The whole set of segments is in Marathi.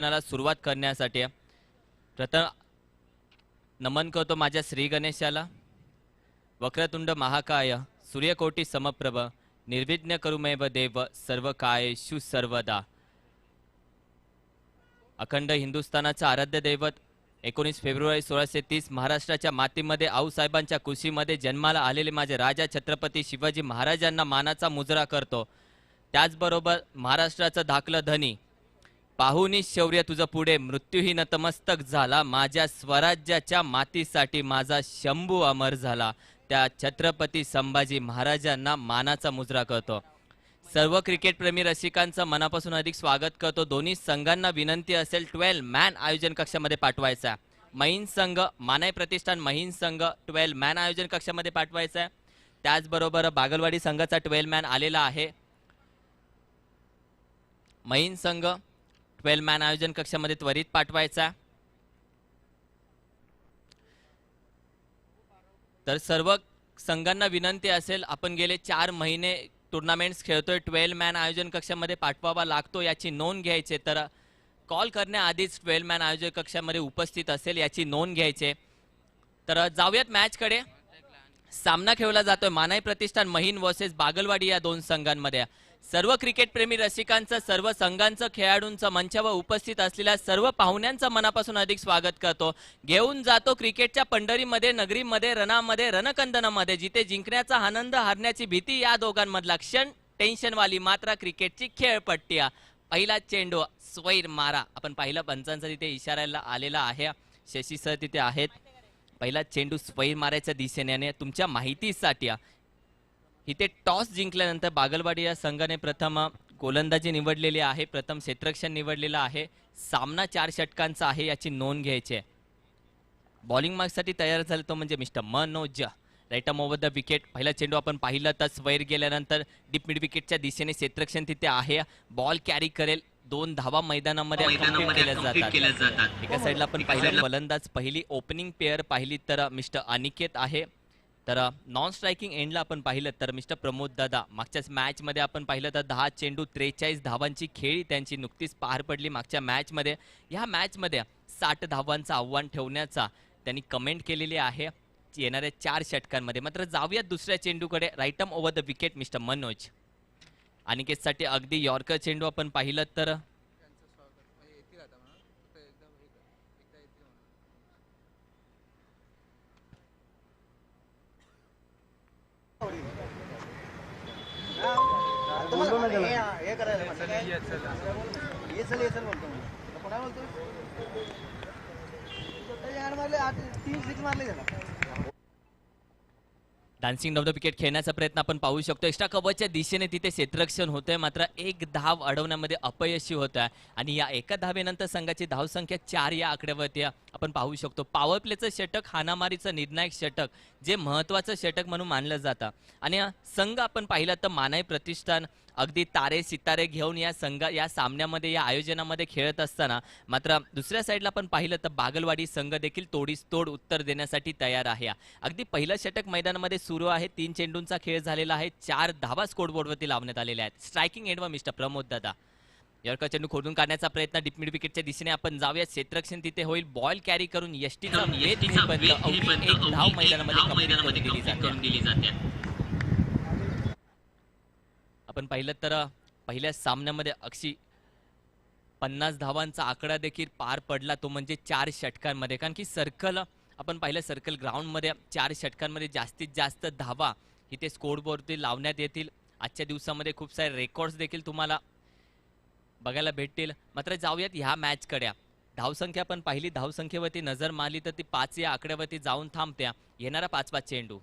ला सुरुवात करण्यासाठी प्रथम नमन करतो माझ्या श्री गणेशाला. वक्रतुंड महाकाय सूर्यकोटी समप्रभ निर्विघ्न करुमेव देव सर्व कायेषु सर्वदा. अखंड हिंदुस्थानाचं आराध्य दैवत 19 फेब्रुवारी 1630 महाराष्ट्राच्या मातीमध्ये आऊसाहेबांच्या कुशीमध्ये जन्माला आलेले माझे राजा छत्रपती शिवाजी महाराजांना मानाचा मुजरा करतो. त्याचबरोबर महाराष्ट्राचं धाकलं धनी पाहुनी शौर्य तुझं पुढे मृत्यूही नतमस्तक झाला. माझ्या स्वराज्याच्या मातीसाठी माझा शंभू अमर झाला. त्या छत्रपती संभाजी महाराजांना मानाचा मुजरा करतो. सर्व क्रिकेटप्रेमी रसिकांचं मनापासून अधिक स्वागत करतो. दोन्ही संघांना विनंती असेल 12 मॅन आयोजन कक्षामध्ये पाठवायचा. महिन संघ मानाई प्रतिष्ठान महिन संघ 12 मॅन आयोजन कक्षामध्ये पाठवायचा आहे. त्याचबरोबर बागलवाडी संघाचा 12 मॅन आलेला आहे. महिन संघ 12 मॅन आयोजन कक्षामध्ये त्वरित पाठवायचा. तर सर्व संघांना विनंती असेल, आपण गेले 4 महिने टुर्नामेंट्स खेळतोय, 12 मॅन आयोजन कक्षामध्ये पाठवावा लागतो याची नोंद घ्यायची. तर कॉल करण्याआधीच 12 मॅन आयोजन कक्षामध्ये उपस्थित असेल याची नोंद घ्यायची. तर जाऊयात मॅचकडे. सामना खेळला जातोय मानाई प्रतिष्ठान महिन वर्सेस बागलवाडी या दोन संघांमध्ये. सर्व क्रिकेटप्रेमी रसिकांचं, सर्व संघांचं, खेळाडूंचं, मंचावर उपस्थित असलेल्या सर्व पाहुण्यांचं मनापासून अधिक स्वागत करतो. घेऊन जातो क्रिकेटच्या पंढरीमध्ये, नगरीमध्ये, रणामध्ये, रणकंदनामध्ये, जिथे जिंकण्याचा आनंद, हारण्याची भीती या दोघांमधला क्षण टेन्शनवाली मात्र क्रिकेटची खेळपट्टी. पहिला चेंडू स्वैर मारा. आपण पहिला पंचांचा तिथे इशारायला आलेला आहे. शशी सर तिथे आहेत. पहिला चेंडू स्वैर मारायच्या दिशेने. तुमच्या माहितीसाठी इथे टॉस जिंकल्यानंतर बागलवाडी या संघाने प्रथम गोलंदाजी निवडलेली आहे, प्रथम क्षेत्ररक्षण निवडलेलं आहे. सामना 4 षटकांचा आहे याची नोंद घ्यायची आहे. बॉलिंग मार्कसाठी तयार झालं तो म्हणजे mister Manoj. Right arm over the wicket. पहिला चेंडू आपण पाहिलं तर स्वैर गेल्यानंतर डीप मिड विकेटच्या दिशेने क्षेत्ररक्षण तिथे आहे. बॉल कॅरी करेल. 2 धावा मैदानामध्ये केल्या जातात. एका साईडला आपण पाहिलं फलंदाज, पहिली ओपनिंग पेअर पाहिली तर मिस्टर अनिकेत आहे. तर नॉन स्ट्रायकिंग एंडला आपण पाहिलं तर मिस्टर प्रमोद दादा. मागच्याच मॅचमध्ये आपण पाहिलं तर 10 चेंडू 43 धावांची खेळी त्यांची नुकतीच पार पडली मागच्या मॅचमध्ये. या मॅचमध्ये 60 धावांचं आव्हान ठेवण्याचा त्यांनी कमेंट केलेली आहे येणाऱ्या 4 षटकांमध्ये. मात्र जाऊयात दुसऱ्या चेंडूकडे. Right arm over the wicket mister Manoj. अनिकेतसाठी अगदी यॉर्कर चेंडू आपण पाहिलं तर डान्सिंग डाऊन द विकेट खेळण्याचा प्रयत्न आपण पाहू शकतो. एक्स्ट्रा कव्हरच्या दिशेने तिथे क्षेत्ररक्षण होतंय, मात्र एक धाव अडवण्यामध्ये अपयशी होत आहे. आणि या एका धावेनंतर संघाची धावसंख्या 4 या आकड्यावरती आपण पाहू शकतो. पॉवर प्लेचं षटक, हाणामारीचं निर्णायक षटक जे महत्त्वाचं षटक म्हणून मानलं जातं. आणि संघ आपण पाहिलं तर मानाई प्रतिष्ठान अगदी तारे सितारे घेऊन या सामन्यामध्ये, या आयोजनामध्ये खेळत असताना मात्र दुसऱ्या साईडला आपण पाहिलं तर बागलवाडी संघ देखील तोडीस तोड उत्तर देण्यासाठी तयार आहे. अगदी पहिलं षटक मैदानामध्ये सुरू आहे. 3 चेंडूंचा खेळ झालेला आहे. 4 धावा स्कोरबोर्डवरती लावण्यात आलेल्या आहेत. स्ट्रायकिंग एंडवर मिस्टर प्रमोद दादा. यॉर्कर चेंडू खोडून काढण्याचा प्रयत्न डीप मिड विकेटच्या दिशेने आपण जाऊया. क्षेत्ररक्षण तिथे होईल. बॉल कॅरी करून यष्टीचा वेध एक धाव मैदानामध्ये दिली जाते. आपण पाहिलं तर पहिल्या सामन्यामध्ये अक्षी 50 धावांचा आकडा देखील पार पडला, तो म्हणजे 4 षटकांमध्ये. कारण की सर्कल आपण पाहिलं, सर्कल ग्राउंडमध्ये 4 षटकांमध्ये जास्तीत जास्त धावा इथे स्कोरबोर्डवरती लावण्यात येतील. आजच्या दिवसामध्ये खूप सारे रेकॉर्ड्स देखील तुम्हाला बघायला भेटतील. मात्र जाऊयात ह्या मॅचकडे. धावसंख्या आपण पाहिली, धावसंख्येवरती नजर मारली तर ती 5 या आकड्यावरती जाऊन थांबत्या. येणारा 5वा चेंडू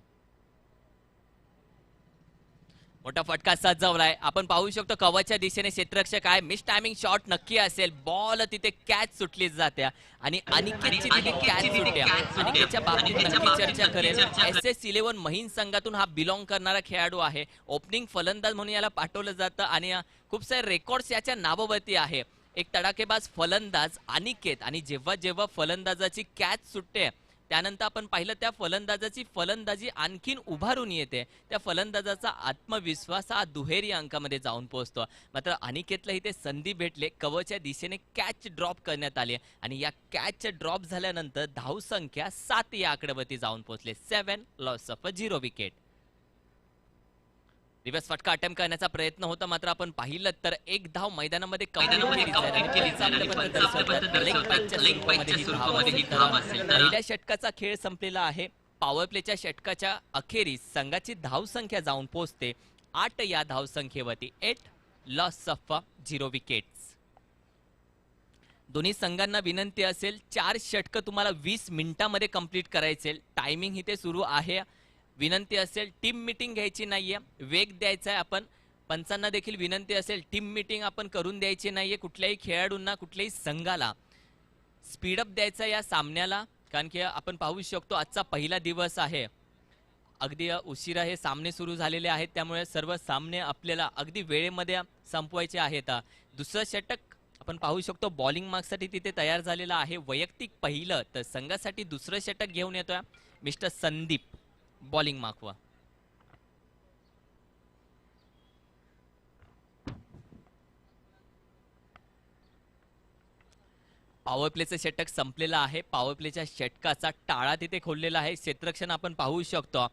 मोठा फटका सजवलाय. आपण पाहू शकतो कव्हरच्या दिशेने क्षेत्ररक्षक आहे. मिस टायमिंग शॉट नक्की असेल. बॉल तिथे कॅच सुटली जाते आणि अनिकेतची तिथे कॅच सुटते. अनिकेतच्या बाबतीत नक्की चर्चा करेल. SS11 महिन संघातून हा बिलॉंग करणारा खेळाडू आहे. ओपनिंग फलंदाज म्हणून याला पाठवलं जातं आणि खूप सारे रेकॉर्ड्स याच्या नावावरती आहे. एक तडाखेबाज फलंदाज अनिकेत. आणि जेव्हा जेव्हा फलंदाजाची कॅच सुटते त्यानंतर आपण पाहिलं त्या फलंदाजाची फलंदाजी आणखीन उभारून येते. त्या फलंदाजाचा आत्मविश्वास हा दुहेरी अंकामध्ये जाऊन पोहोचतो. मात्र अनिकेतला इथे संधी भेटले, कव्हरच्या दिशेने कॅच ड्रॉप करण्यात आली आणि या कॅच ड्रॉप झाल्यानंतर धावसंख्या 7 या आकड्यावरती जाऊन पोहोचले. 7 लॉस ऑफ 0 विकेट. रिव्हर्स फटका अटेम्प्ट करण्याचा प्रयत्न होता, मात्र आपण पाहिलं तर एक धाव मैदानामध्ये पहिल्या षटकाचा खेळ संपलेला आहे. पॉवर प्लेच्या षटकाच्या अखेरीस संघाची धावसंख्या जाऊन पोहोचते 8 या धावसंख्येवरती. 8 लॉस ऑफ 0 विकेट्स. दोन्ही संघांना विनंती असेल 4 षटक तुम्हाला 20 मिनिटांमध्ये कंप्लीट करायचे. टायमिंग इथे सुरू आहे. विनंती असेल टीम मीटिंग घ्यायची नाहीये, वेग द्यायचा आहे. आपण पंचांना देखील विनंती असेल टीम मीटिंग आपण करून द्यायची नाहीये. कुठल्याही खेळाडूंना कुठल्याही संघाला स्पीडअप द्यायचा या सामन्याला, कारण की आपण पाहू शकतो आजचा पहिला दिवस आहे. अगदी उशिरा हे सामने सुरू झालेले आहेत, त्यामुळे सर्व सामने आपल्याला अगदी वेळेमध्ये संपवायचे आहेत. दुसरं षटक आपण पाहू शकतो बॉलिंग मार्कसाठी तिथे तयार झालेला आहे. वैयक्तिक पहिलं तर संघासाठी दुसरं षटक घेऊन येतोय मिस्टर संदीप बॉलिंग मार्कवर. पॉवर प्लेचं षटक संपलेलं आहे. पॉवर प्लेच्या षटकाचा टाळा तिथे खोललेला आहे. क्षेत्ररक्षण आपण पाहू शकतो.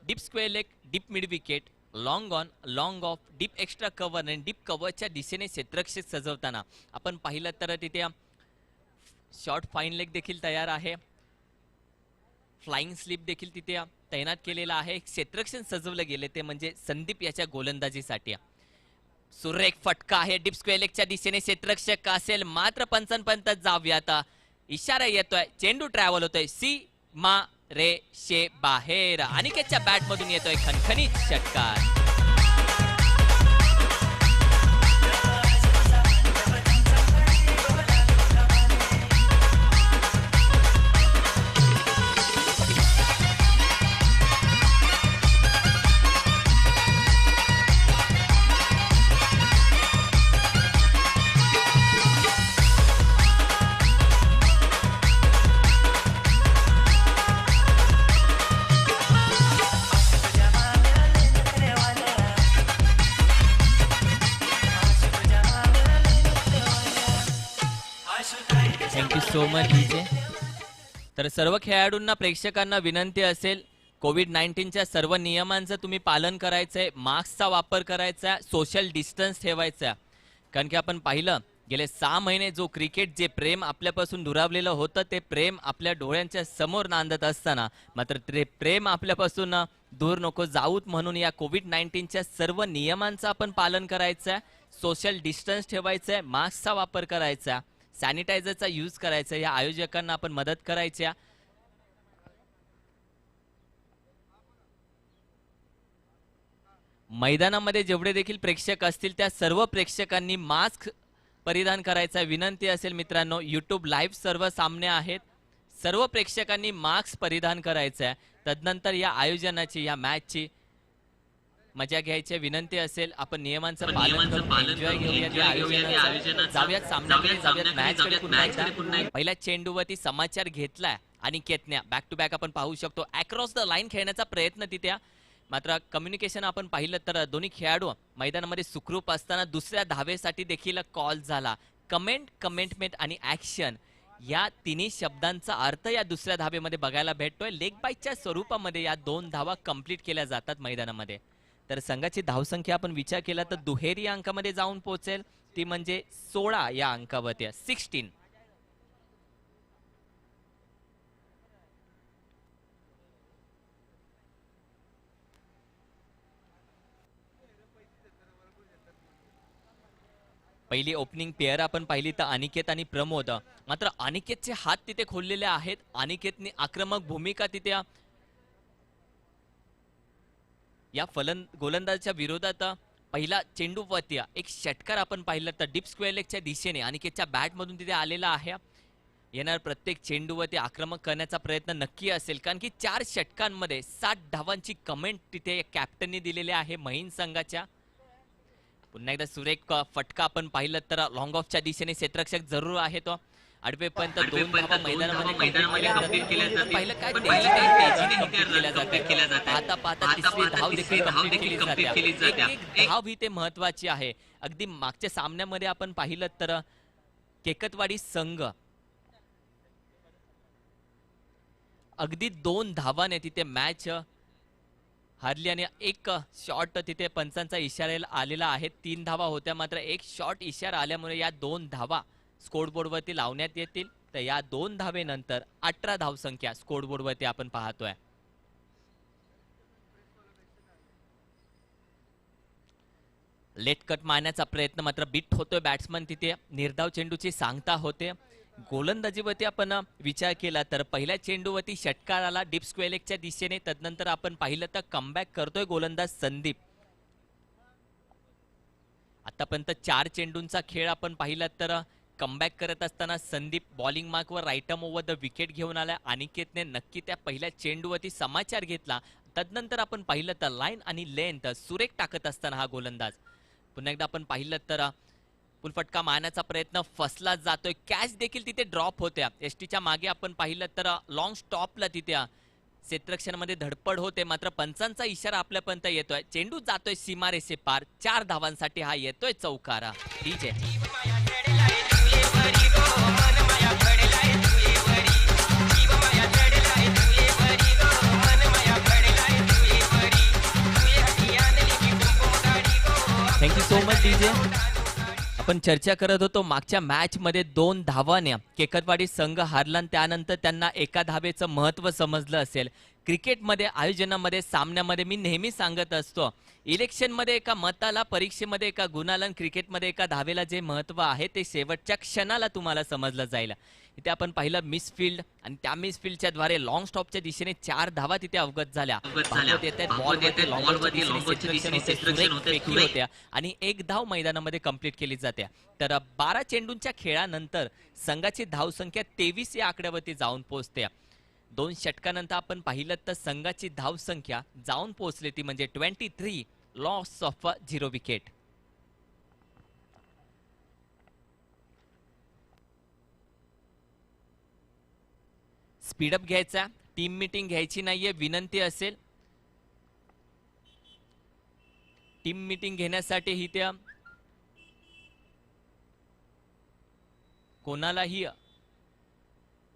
Deep square leg, deep mid wicket, long on, long of, deep extra cover आणि डीप कव्हरच्या दिशेने क्षेत्ररक्षक सजवताना आपण पाहिलं तर तिथे शॉर्ट फाईन लेग देखील तयार आहे. फ्लाइंग स्लिप देखील तिथे तैनात केलेला आहे. क्षेत्ररक्षण सजवलं गेले ते म्हणजे संदीप याच्या गोलंदाजीसाठी. सुरेख फटका आहे डीप स्क्वेअर लेगच्या दिशेने. क्षेत्ररक्षक असेल मात्र पंचांपर्यंत जाऊयात. इशारा येतोय, चेंडू ट्रॅव्हल होतोय सीमा रेषे बाहेर. अनिकेतच्या बॅट मधून येतोय खणखणीत षटकार. Thank you so much DJ. तर सर्व खेळाडूंना प्रेक्षकांना विनंती असेल कोविड-19च्या सर्व नियमांचं तुम्ही पालन करायचंय, मास्कचा वापर करायचा, सोशल डिस्टन्स ठेवायचा. कारण की आपण पाहिलं गेले 6 महिने जो क्रिकेट जे प्रेम आपल्यापासून दुरावलेलं होतं ते प्रेम आपल्या डोळ्यांच्या समोर नांदत असताना मात्र ते प्रेम आपल्यापासून दूर नको जाऊत म्हणून या कोविड-19च्या सर्व नियमांचं आपण पालन करायचं आहे. सोशल डिस्टन्स ठेवायचं आहे, मास्कचा वापर करायचा, सॅनिटायझरचा यूज करायचा. या आयोजकांना आपण मदत करायची. मैदानामध्ये जेवढे देखील प्रेक्षक असतील त्या सर्व प्रेक्षकांनी मास्क परिधान करायचा विनंती असेल. मित्रांनो, यूट्यूब लाईव्ह सर्व सामने आहेत, सर्व प्रेक्षकांनी मास्क परिधान करायचा आहे. तदनंतर या आयोजनाची या मॅचची मजा घ्यायची विनंती असेल. आपण नियमांचं पालन करून एन्जॉय घेऊया. जाऊयात सामन्याकडे, जाऊयात मॅचकडे पुन्हा एकदा. पहिल्या चेंडूवरती समाचार घेतलाय अनिकेतने. बॅक टू बॅक आपण पाहू शकतो अक्रॉस द लाईन खेळण्याचा प्रयत्न तिथे, मात्र कम्युनिकेशन आपण पाहिलं तर दोन्ही खेळाडू मैदानामध्ये सुखरूप असताना दुसऱ्या धावेसाठी देखील कॉल झाला. कमेंटमेंट आणि ऍक्शन या तिन्ही शब्दांचा अर्थ या दुसऱ्या धावेमध्ये बघायला भेटतोय. लेग बाईटच्या स्वरूपामध्ये या 2 धावा कंप्लीट केल्या जातात मैदानामध्ये. तर संघाची धावसंख्या आपण विचार केला तर दुहेरी अंकामध्ये जाऊन पोहोचेल, ती म्हणजे 16 या अंकावरती 16. पहिली ओपनिंग पेअर आपण पाहिली तर अनिकेत आणि प्रमोद. मात्र अनिकेतचे हात तिथे खोललेले आहेत. अनिकेतने आक्रमक भूमिका तिथे या गोलंदाजाच्या विरोधात पहिला चेंडूवरती एक षटकार आपण पाहिलं तर डीप स्क्वेअर लेगच्या दिशेने अनिकेतच्या बॅट मधून तिथे आलेला आहे. येणार प्रत्येक चेंडूवरती आक्रमक करण्याचा प्रयत्न नक्की असेल, कारण की 4 षटकांमध्ये 60 धावांची कमेंट तिथे कॅप्टननी दिलेली आहे महिन संघाच्या. पुन्हा एकदा सुरेख फटका आपण पाहिलं तर लॉंग ऑफच्या दिशेने क्षेत्ररक्षक जरूर आहे तो, आडवेपर्यंत 2 धावा मैदानामध्ये कंप्लीट केल्या जातील. पाहिलं काय तेजीने कंप्लीट केल्या जातात. आता पाहता तिसरी धाव देखील कंप्लीट केली जाते. एक धाव ही ते महत्वाची आहे. अगदी मागच्या सामन्यामध्ये आपण पाहिलं तर केकतवाडी संघ अगदी 2 धावाने तिथे मॅच हारली आणि एक शॉट तिथे पंचांचा इशारा आलेला आहे. 3 धावा होत्या, मात्र एक शॉट इशारा आल्यामुळे या 2 धावा स्कोरबोर्डवरती लावण्यात येतील. तर या 2 धावेनंतर 18 धावसंख्या स्कोरबोर्डवरती आपण पाहतोय. लेट कट मारण्याचा प्रयत्न मात्र बीट होतोय बॅट्समन तिथे. निर्धाव चेंडूची सांगता होते. गोलंदाजीवरती आपण विचार केला तर पहिल्या चेंडूवरती षटकार आला डीप स्क्वेअर लेगच्या दिशेने. तदनंतर आपण पाहिलं तर कमबॅक करतोय गोलंदाज संदीप. आतापर्यंत 4 चेंडूंचा खेळ आपण पाहिला तर कमबॅक करत असताना संदीप बॉलिंग मार्कवर right arm over the wicket घेऊन आला. अनिकेतने नक्की त्या पहिल्या चेंडूवरती समाचार घेतला. तदनंतर आपण पाहिलं तर लाईन आणि लेंथ सुरेख टाकत असताना हा गोलंदाज पुन्हा एकदा आपण पाहिलं तर फुलफटका मारण्याचा प्रयत्न फसला जातोय. कॅच देखील तिथे ड्रॉप होत्या. एसटीच्या मागे आपण पाहिलं तर लॉंग स्टॉपला तिथे क्षेत्ररक्षणामध्ये धडपड होते, मात्र पंचांचा इशारा आपल्यापर्यंत येतोय. चेंडू जातोय सीमारेषे पार. 4 धावांसाठी हा येतोय चौकारा. DJ thank you so much DJ. आपण चर्चा करत होतो मागच्या मॅच मध्ये 2 धावाने केकतवाडी संघ हारला आणि त्यानंतर त्यांना एका धावेचं महत्त्व समजलं असेल. क्रिकेटमध्ये आयोजनामध्ये सामन्यामध्ये मी नेहमी सांगत असतो, इलेक्शनमध्ये एका मताला, परीक्षेमध्ये एका गुणाला, क्रिकेटमध्ये एका धावेला जे महत्त्व आहे ते शेवटच्या क्षणाला तुम्हाला समजलं जाईल. इथे आपण पाहिलं मिसफिल्ड आणि त्या मिसफिल्डच्या द्वारे लॉंग स्टॉपच्या दिशेने 4 धावा तिथे अवगत झाल्या. होत्या आणि 1 धाव मैदानामध्ये कंप्लीट केली जाते. तर 12 चेंडूंच्या खेळानंतर संघाची धावसंख्या 23 या आकड्यावरती जाऊन पोहोचते. 2 षटकानंतर आपण पाहिलं तर संघाची धावसंख्या जाऊन पोहोचली ती म्हणजे 23, लॉस ऑफ 0 विकेट. स्पीडअप घ्यायचा, टीम मीटिंग घ्यायची नाहीये विनंती असेल. टीम मीटिंग घेण्यासाठी ही त्या कोणालाही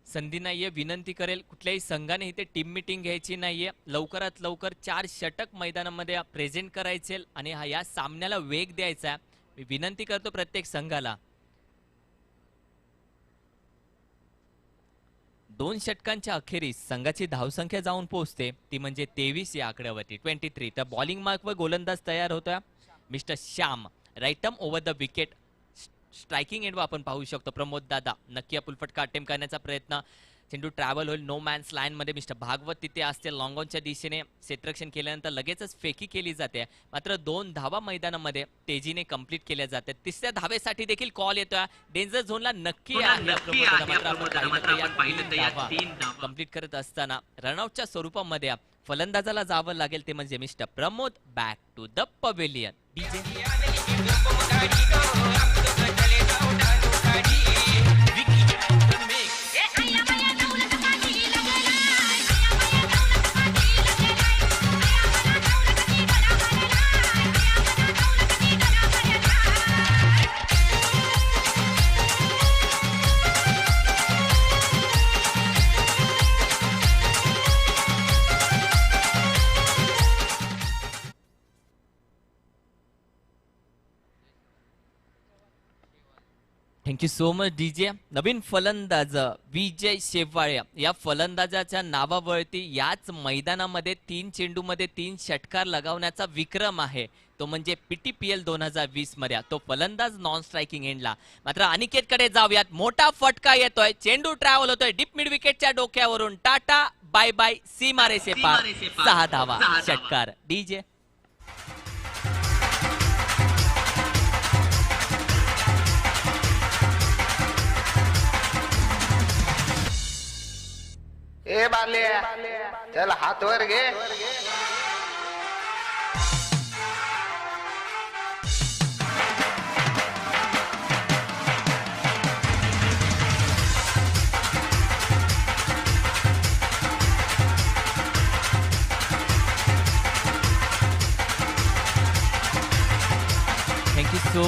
संधी नाहीये. विनंती करेल कुठल्याही संघाने इथे टीम मीटिंग घ्यायची नाहीये. लवकरात लवकर 4 षटक मैदानामध्ये प्रेझेंट करायचे आणि या सामन्याला वेग द्यायचा. मी विनंती करतो प्रत्येक संघाला. 2 षटकांच्या अखेरीस संघाची धावसंख्या जाऊन पोहोचते ती म्हणजे 23 या आकड्यावरती 23. तर बॉलिंग मार्कवर गोलंदाज तयार होता mister Shyam. Right arm over the wicket. Striking एंडवर आपण पाहू शकतो प्रमोद दादा नक्की फुलफटका अटेम्प्ट करण्याचा प्रयत्न. चेंडू ट्रॅव्हल होईल नो मॅन्स लाईन मध्ये. मिस्टर भागवत तिथे असते. लॉंग ऑनच्या दिशेने क्षेत्ररक्षण केल्यानंतर लगेचच फेकी केली जाते. मात्र 2 धावा मैदानामध्ये तेजीने कंप्लीट केल्या जातात. 3ऱ्या धावेसाठी देखील कॉल येतोय. डेंजर झोनला नक्की कंप्लीट करत असताना रनआउटच्या स्वरूपामध्ये फलंदाजाला जावं लागेल ते म्हणजे mister Pramod. Back to the pavilion. Thank you so much DJ. नवीन फलंदाज विजय शेवाळे या फलंदाजाच्या नावावरती याच मैदानामध्ये 3 चेंडूमध्ये 3 षटकार लगावण्याचा विक्रम आहे. तो म्हणजे PTPL 2020 मध्ये तो फलंदाज नॉन स्ट्रायकिंग एंडला. मात्र अनिकेतकडे जाऊयात. मोठा फटका येतोय. चेंडू ट्रॅव्हल होतोय डीप मिड विकेटच्या डोक्यावरून. टाटा बाय बाय सीमारेषे पार. 6 धावा षटकार. डीजे ए बाले चल हात वर घे.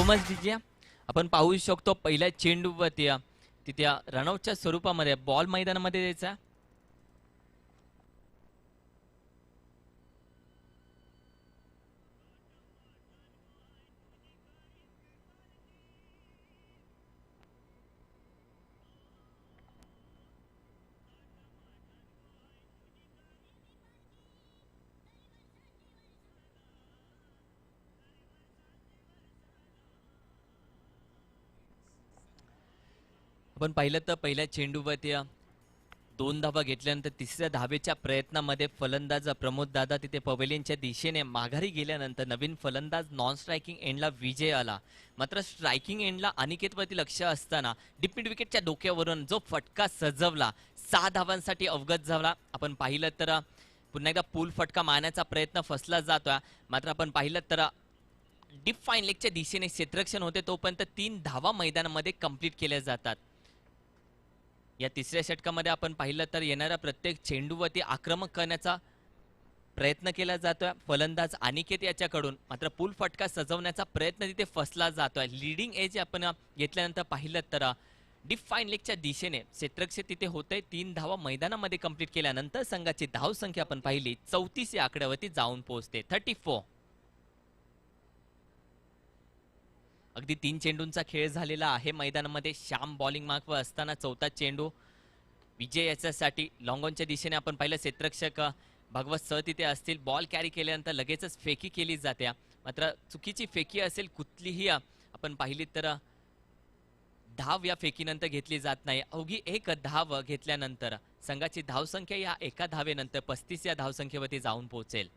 Much DJ. आपण पाहू शकतो पहिल्या चेंडूवरती तिथे रनआउटच्या स्वरूपामध्ये बॉल मैदानामध्ये द्यायचा. आपण पाहिलं तर पहिल्या चेंडूवरती 2 धावा घेतल्यानंतर तिसऱ्या धावेच्या प्रयत्नामध्ये फलंदाज प्रमोद दादा तिथे पवेलियनच्या दिशेने माघारी गेल्यानंतर नवीन फलंदाज नॉन स्ट्रायकिंग एंडला विजय आला. मात्र स्ट्रायकिंग एंडला अनिकेतवरती लक्ष असताना डीप मिड विकेटच्या डोक्यावरून जो फटका सजवला 6 धावांसाठी अवगत झाला. आपण पाहिलं तर पुन्हा एकदा पूल फटका मारण्याचा प्रयत्न फसला जातोय. मात्र आपण पाहिलं तर डीप फाईन लेगच्या दिशेने क्षेत्ररक्षण होते तोपर्यंत 3 धावा मैदानामध्ये कंप्लीट केल्या जातात. या तिसऱ्या षटकामध्ये आपण पाहिलं तर येणाऱ्या प्रत्येक चेंडूवरती आक्रमक करण्याचा प्रयत्न केला जातोय फलंदाज अनिकेत याच्याकडून. मात्र पूल फटका सजवण्याचा प्रयत्न तिथे फसला जातोय. लीडिंग एज आपण घेतल्यानंतर पाहिलं तर डीप फाईन लेगच्या दिशेने क्षेत्ररक्षण तिथे होतंय. 3 धावा मैदानामध्ये कंप्लीट केल्यानंतर संघाची धाव संख्या आपण पाहिली 34 या आकड्यावरती जाऊन पोहोचते 34. अगदी 3 चेंडूंचा खेळ झालेला आहे मैदानामध्ये. श्याम बॉलिंग मार्कवर असताना चौथा चेंडू विजय याच्यासाठी लॉंगॉनच्या दिशेने आपण पाहिलं क्षेत्ररक्षक भगवत सर तिथे असतील. बॉल कॅरी केल्यानंतर लगेचच फेकी केली जाते. मात्र चुकीची फेकी असेल कुठलीही आपण पाहिली तर धाव या फेकीनंतर घेतली जात नाही. अवघी एक धाव घेतल्यानंतर संघाची धावसंख्या या एका धावेनंतर 35 या धावसंख्येवरती जाऊन पोहोचेल.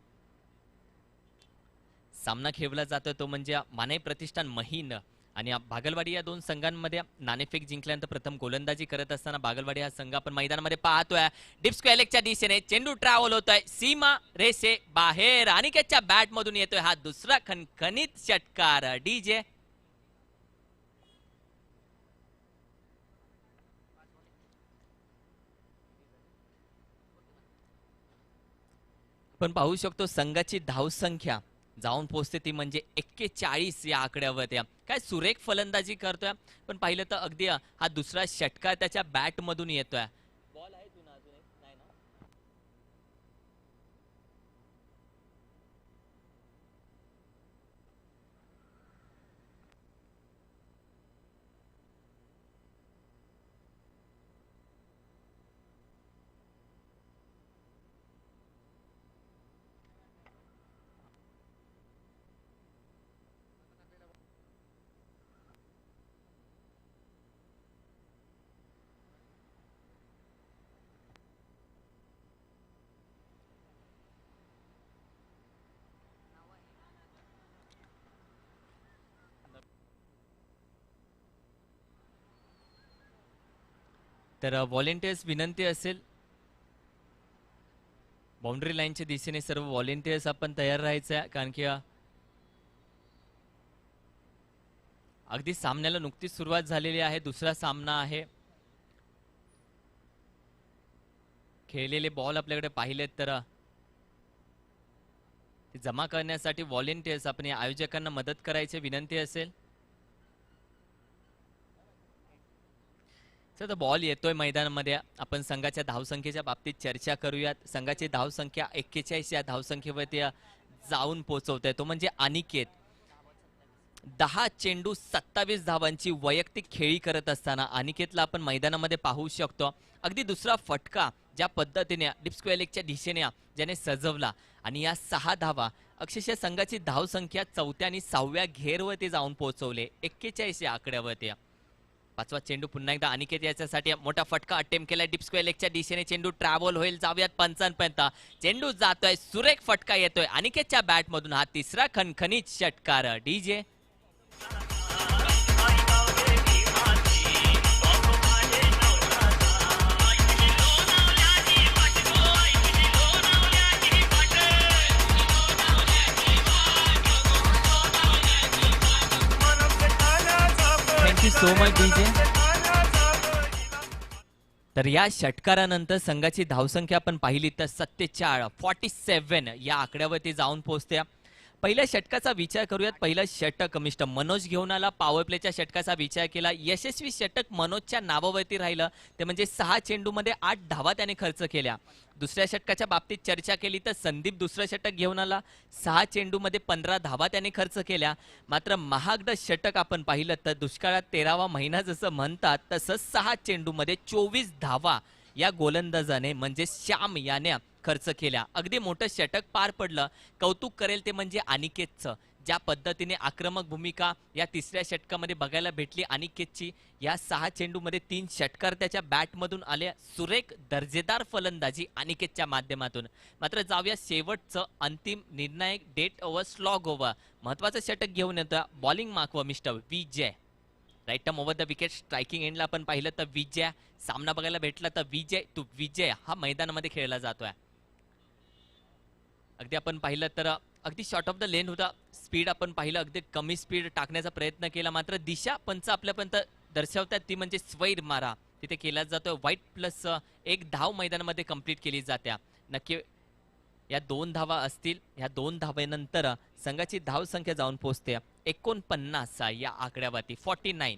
सामना खेळला जातो तो म्हणजे माने प्रतिष्ठान महीन आणि बागलवाडी या 2 संघांमध्ये नाणेफेक जिंकल्यानंतर प्रथम गोलंदाजी करत असताना बागलवाडी हा संघ आपण मैदानामध्ये पाहतोय. डीप स्क्वेअर लेगच्या दिशेने चेंडू ट्रॅव्हल होतोय सीमा रेषे बाहेर. अनिकेतच्या बॅट मधून येतोय हा दुसरा खणखणीत षटकार. डीजे आपण पाहू शकतो संघाची धावसंख्या जाऊन पोहोचते ती म्हणजे 41 या आकड्यावरती. काय सुरेख फलंदाजी करतोय. पण पाहिलं तर अगदी हा दुसरा षटकार त्याच्या बॅट मधून येतोय. बॉल आहे जुना अजून एक नाही ना. तर व्हॉलेंटियर्स विनंती असेल बाउंड्री लाईनच्या दिशेने सर्व व्हॉलेंटियर्स आपण तयार राहायचं आहे. कारण की अगदी सामन्याला नुकतीच सुरुवात झालेली आहे. दुसरा सामना आहे. खेळलेले बॉल आपल्याकडे पाहिलेत तर ते जमा करण्यासाठी व्हॉलेंटियर्स आपण या आयोजकांना मदत करायची विनंती असेल. तर बॉल येतोय मैदानामध्ये. आपण संघाच्या धावसंख्येच्या बाबतीत चर्चा करूयात. संघाची धावसंख्या 41 या धावसंख्येवरती जाऊन पोहोचवतोय तो म्हणजे अनिकेत. 10 चेंडू 27 धावांची वैयक्तिक खेळी करत असताना अनिकेतला आपण मैदानामध्ये पाहू शकतो. अगदी दुसरा फटका ज्या पद्धतीने डीप स्क्वेअर लेगच्या दिशेने ज्याने सजवला आणि या 6 धावा अक्षरशः संघाची धावसंख्या 4थ्या आणि 6व्या घेरवरती जाऊन पोहोचवले 41 या आकड्यावरती. 5वा चेंडू पुन्हा एकदा अनिकेत याच्यासाठी मोठा फटका अटेम्प्ट केलाय. डीप स्क्वेअर लेगच्या दिशेने चेंडू ट्रॅव्हल होईल. जाऊयात पंचांपर्यंत. चेंडू जातोय सुरेख फटका येतोय अनिकेतच्या बॅट मधून हा तिसरा खणखणीत षटकार. DJ thank you so much DJ. तर या षटकारानंतर संघाची धावसंख्या आपण पाहिली तर 47 या आकड्यावरती जाऊन पोहोचते. पहिल्या षटकाचा विचार करूयात. पहिलं षटक मिस्टर मनोज घेऊन आला. पॉवर प्लेच्या षटकाचा विचार केला. यशस्वी षटक मनोजच्या नावावरती राहिलं, ते म्हणजे 6 चेंडूमध्ये 8 धावा त्याने खर्च केल्या. दुसऱ्या षटकाच्या बाबतीत चर्चा केली तर संदीप दुसरं षटक घेऊन आला. 6 चेंडूमध्ये 15 धावा त्याने खर्च केल्या. मात्र महागडं षटक आपण पाहिलं तर दुष्काळात 13वा महिना जसं म्हणतात तसं 6 चेंडूमध्ये 24 धावा या गोलंदाजाने म्हणजे श्याम याने खर्च केल्या. अगदी मोठं षटक पार पडलं. कौतुक करेल ते म्हणजे अनिकेतचं. ज्या पद्धतीने आक्रमक भूमिका या तिसऱ्या षटकामध्ये बघायला भेटली अनिकेतची. या 6 चेंडूमध्ये 3 षटकार त्याच्या बॅटमधून आले. सुरेख दर्जेदार फलंदाजी अनिकेतच्या माध्यमातून. मात्र जाऊया शेवटचं अंतिम निर्णायक डेट ओव्हर स्लॉग ओव्हर. महत्वाचं षटक घेऊन येतो बॉलिंग मार्कवर mister Vijay. Right arm over the wicket striking एंडला आपण पाहिलं तर विजय सामना बघायला भेटला तर विजय हा मैदानामध्ये खेळला जातोय. अगदी आपण पाहिलं तर अगदी शॉर्ट ऑफ द लेन होता. स्पीड आपण पाहिलं अगदी कमी स्पीड टाकण्याचा प्रयत्न केला. मात्र दिशा पंच आपल्यापर्यंत दर्शवतात ती म्हणजे स्वैर मारा तिथे केला जातोय. वाईट प्लस 1 धाव मैदानामध्ये कंप्लीट केली जात्या. नक्की या 2 धावा असतील. या 2 धावेनंतर संघाची धाव संख्या जाऊन पोहोचते 49 या आकड्यावरती 49.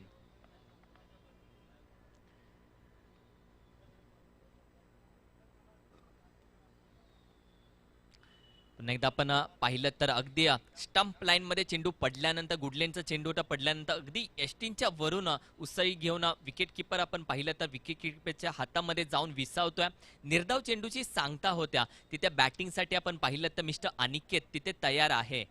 पुन्हा एकदा आपण पाहिलं तर अगदी स्टंप लाईन मध्ये चेंडू पडल्यानंतर गुडलेनचा चेंडू पडल्यानंतर अगदी एस्टिनच्या वरून उसळी घेऊन विकेट किपर आपण पाहिलं तर विकेट किपरच्या हातामध्ये जाऊन विसावतोय. निर्धाव चेंडूची सांगता होत्या तिथे बॅटिंगसाठी आपण पाहिलं तर मिस्टर अनिकेत तिथे तयार आहे.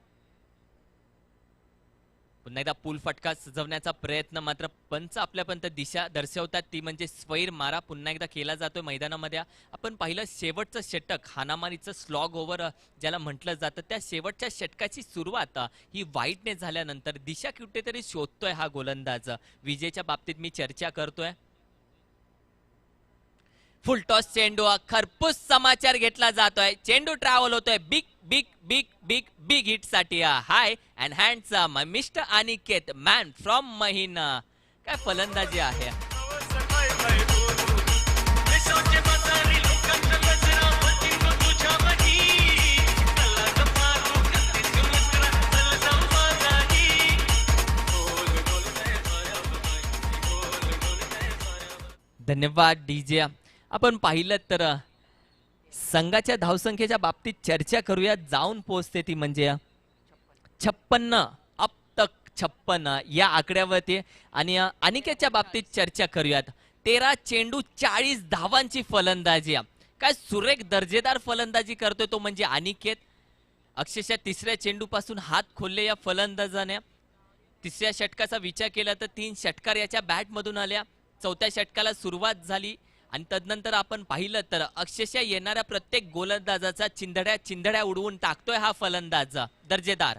पुन्हा एकदा पूल फटका सजवण्याचा प्रयत्न. मात्र पंच आपल्यापर्यंत दिशा दर्शवतात ती म्हणजे स्वैर मारा पुन्हा एकदा केला जातोय मैदानामध्ये. आपण पाहिलं शेवटचं षटक हानामारीचं स्लॉग ओव्हर ज्याला म्हटलं जातं त्या शेवटच्या षटकाची सुरुवात ही वाईटने झाल्यानंतर दिशा कुठेतरी शोधतोय हा गोलंदाज. विजयच्या बाबतीत मी चर्चा करतोय. फुल टॉस चेंडू खरपूस समाचार घेतला जातोय. चेंडू ट्रॅव्हल होतोय big big big big big hit साठी. High and handsome mister Aniket man from महिना. काय फलंदाजी आहे. धन्यवाद डीजे. आपण पाहिलं तर संघाच्या धावसंख्येच्या बाबतीत चर्चा करूया. जाऊन पोहोचते ती म्हणजे 56 अब तक 56 या आकड्यावरती. आणि अनिकेतच्या बाबतीत चर्चा करूयात. 13 चेंडू 40 धावांची फलंदाजी. काय सुरेख दर्जेदार फलंदाजी करतोय तो म्हणजे अनिकेत. अक्षरशः तिसऱ्या चेंडूपासून हात खोलले या फलंदाजाने. तिसऱ्या षटकाचा विचार केला तर 3 षटकार याच्या बॅटमधून आल्या. चौथ्या षटकाला सुरुवात झाली आणि तदनंतर आपण पाहिलं तर अक्षरशः येणाऱ्या प्रत्येक गोलंदाजाचा चिंधड्या उडवून टाकतोय हा फलंदाज दर्जेदार.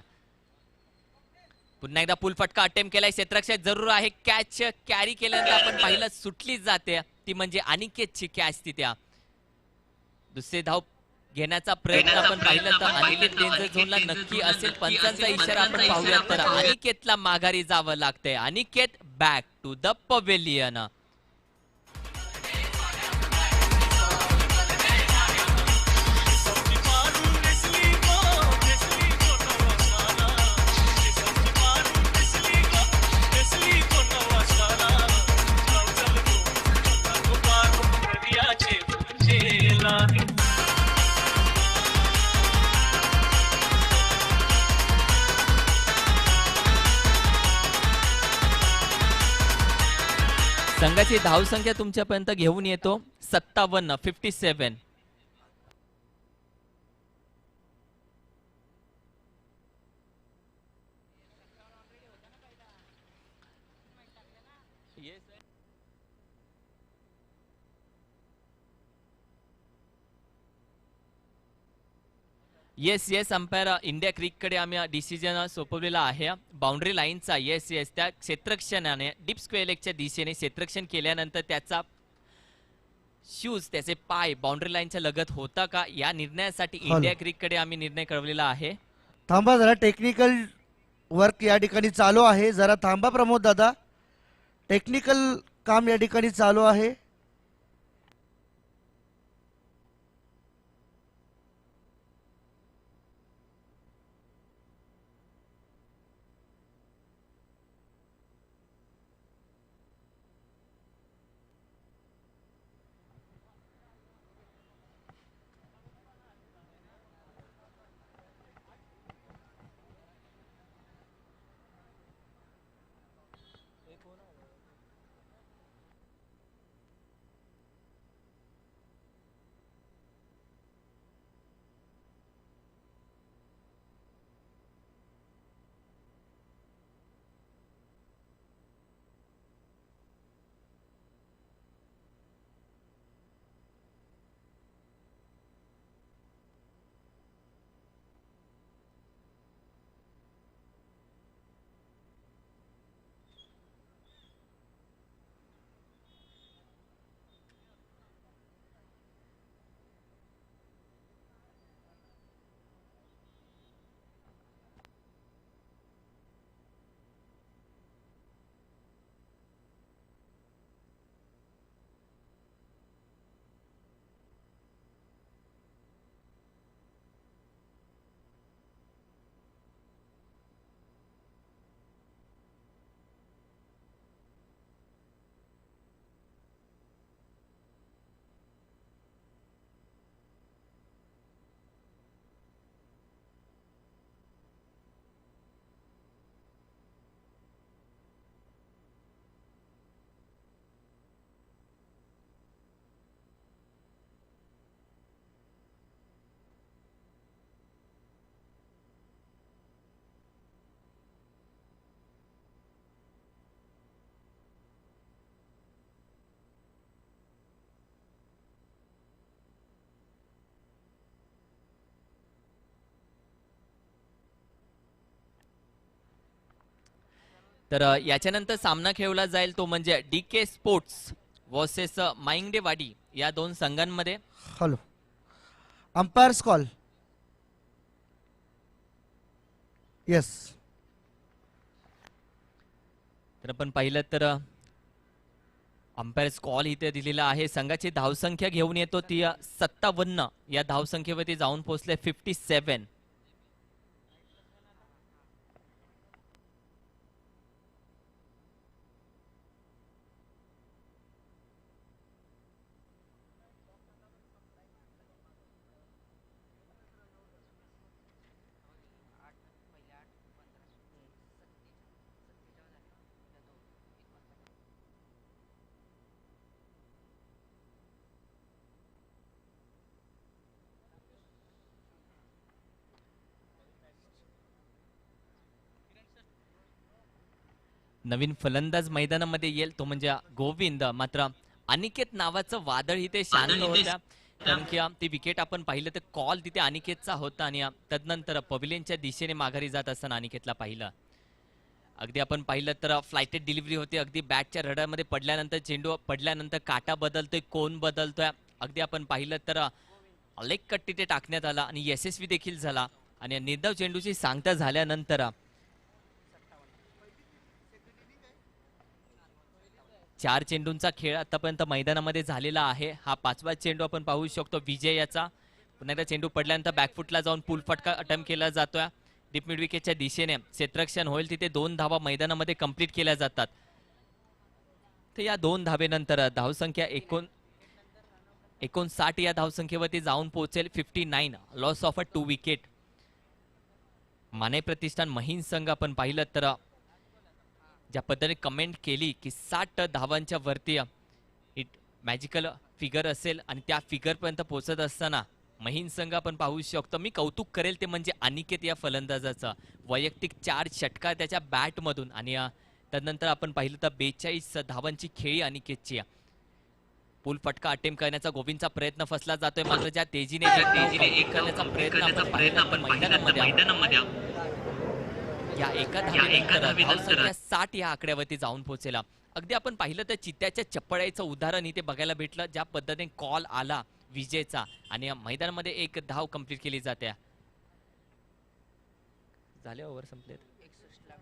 पुन्हा एकदा पूल फटका अटेम्प्ट केलाय. क्षेत्ररक्षक जरूर आहे. कॅच कॅरी केल्यानंतर आपण पाहिलं सुटली जाते ती म्हणजे अनिकेतची कॅच तिथे. दुसरे धाव घेण्याचा प्रयत्न आपण पाहिलं तर अनिकेत डेंजर झोनला नक्की असेल. पंचांचा इशारा आपण पाहूया तर अनिकेतला माघारी जावं लागतंय. Aniket back to the pavilion. संघाची धावसंख्या तुमच्यापर्यंत घेऊन येतो 57. येस अंपायर इंडिया क्रिककडे आम्ही डिसिजन सोपवलेला आहे. बाउंड्री लाईनचा येस त्या क्षेत्ररक्षणाने डीप स्क्वेअर लेगच्या दिशेने क्षेत्ररक्षण केल्यानंतर त्याचा शूज त्याचे पाय बाउंड्री लाईनच्या लगत होता का या निर्णयासाठी इंडिया क्रिककडे आम्ही निर्णय कळवलेला आहे. थांबा जरा टेक्निकल वर्क या ठिकाणी चालू आहे. जरा थांबा प्रमोद दादा. टेक्निकल काम या ठिकाणी चालू आहे. तर याच्यानंतर सामना खेळला जाईल तो म्हणजे DK स्पोर्ट्स वर्सेस माइंगडेवाडी या दोन संघांमध्ये. Hello, umpires call. येस. तर आपण पाहिलं तर अंपायर्स कॉल इथे दिलेला आहे. संघाची धावसंख्या घेऊन येतो ती 57. या धावसंख्येवरती जाऊन पोहोचले 57. नवीन फलंदाज मैदानामध्ये येईल तो म्हणजे गोविंद. मात्र अनिकेत नावाचं वादळ इथे शांत होत्या, कारण की ती विकेट आपण पाहिलं तर कॉल तिथे अनिकेतचा होता आणि तदनंतर पवेलियनच्या दिशेने माघारी जात असताना अनिकेतला पाहिलं. अगदी आपण पाहिलं तर फ्लायटेड डिलिव्हरी होती. अगदी बॅटच्या रडामध्ये पडल्यानंतर चेंडू पडल्यानंतर काटा बदलतोय, कोण बदलतोय. अगदी आपण पाहिलं तर लेग कट तिथे टाकण्यात आला आणि यशस्वी देखील झाला. आणि निर्धाव चेंडूची सांगता झाल्यानंतर 4 चेंडूंचा खेळ आतापर्यंत मैदानामध्ये झालेला आहे. हा 5वा चेंडू आपण पाहू शकतो विजय याचा. पुन्हा एकदा चेंडू पडल्यानंतर बॅकफुटला जाऊन पूल फटका अटेम्प्ट केला जातोय. डीप मिड विकेटच्या दिशेने क्षेत्ररक्षण होईल तिथे 2 धावा मैदानामध्ये कंप्लीट केल्या जातात. तर या 2 धावेनंतर धावसंख्या 59 या धावसंख्येवरती जाऊन पोहोचेल 59. Loss of 2 wicket. माने प्रतिष्ठान महिन संघ आपण पाहिलं तर ज्या पद्धतीने कमेंट केली की 60 धावांच्या वरती इट मॅजिकल फिगर असेल आणि त्या फिगर पर्यंत पोहोचत असताना महिन संघ आपण पाहू शकतो. मी कौतुक करेल ते म्हणजे अनिकेत या फलंदाजाचा वैयक्तिक 4 षटकार त्याच्या बॅट मधून आणि तदनंतर आपण पाहिलं तर 42 धावांची खेळी अनिकेतची. पूल फटका अटेम्प्ट करण्याचा गोविंदचा प्रयत्न फसला जातोय, मात्र ज्या तेजीने एक करण्याचा प्रयत्न आपण मैदानामध्ये या एका धावेनंतर 60 या आकड्यावरती जाऊन पोहोचेला. अगदी आपण पाहिलं तर चित्त्याच्या चप्पडाईचं उदाहरण इथे बघायला भेटलं, ज्या पद्धतीने कॉल आला विजेचा आणि या मैदानामध्ये 1 धाव कंप्लीट केली जाते. झाले ओव्हर संपलेत.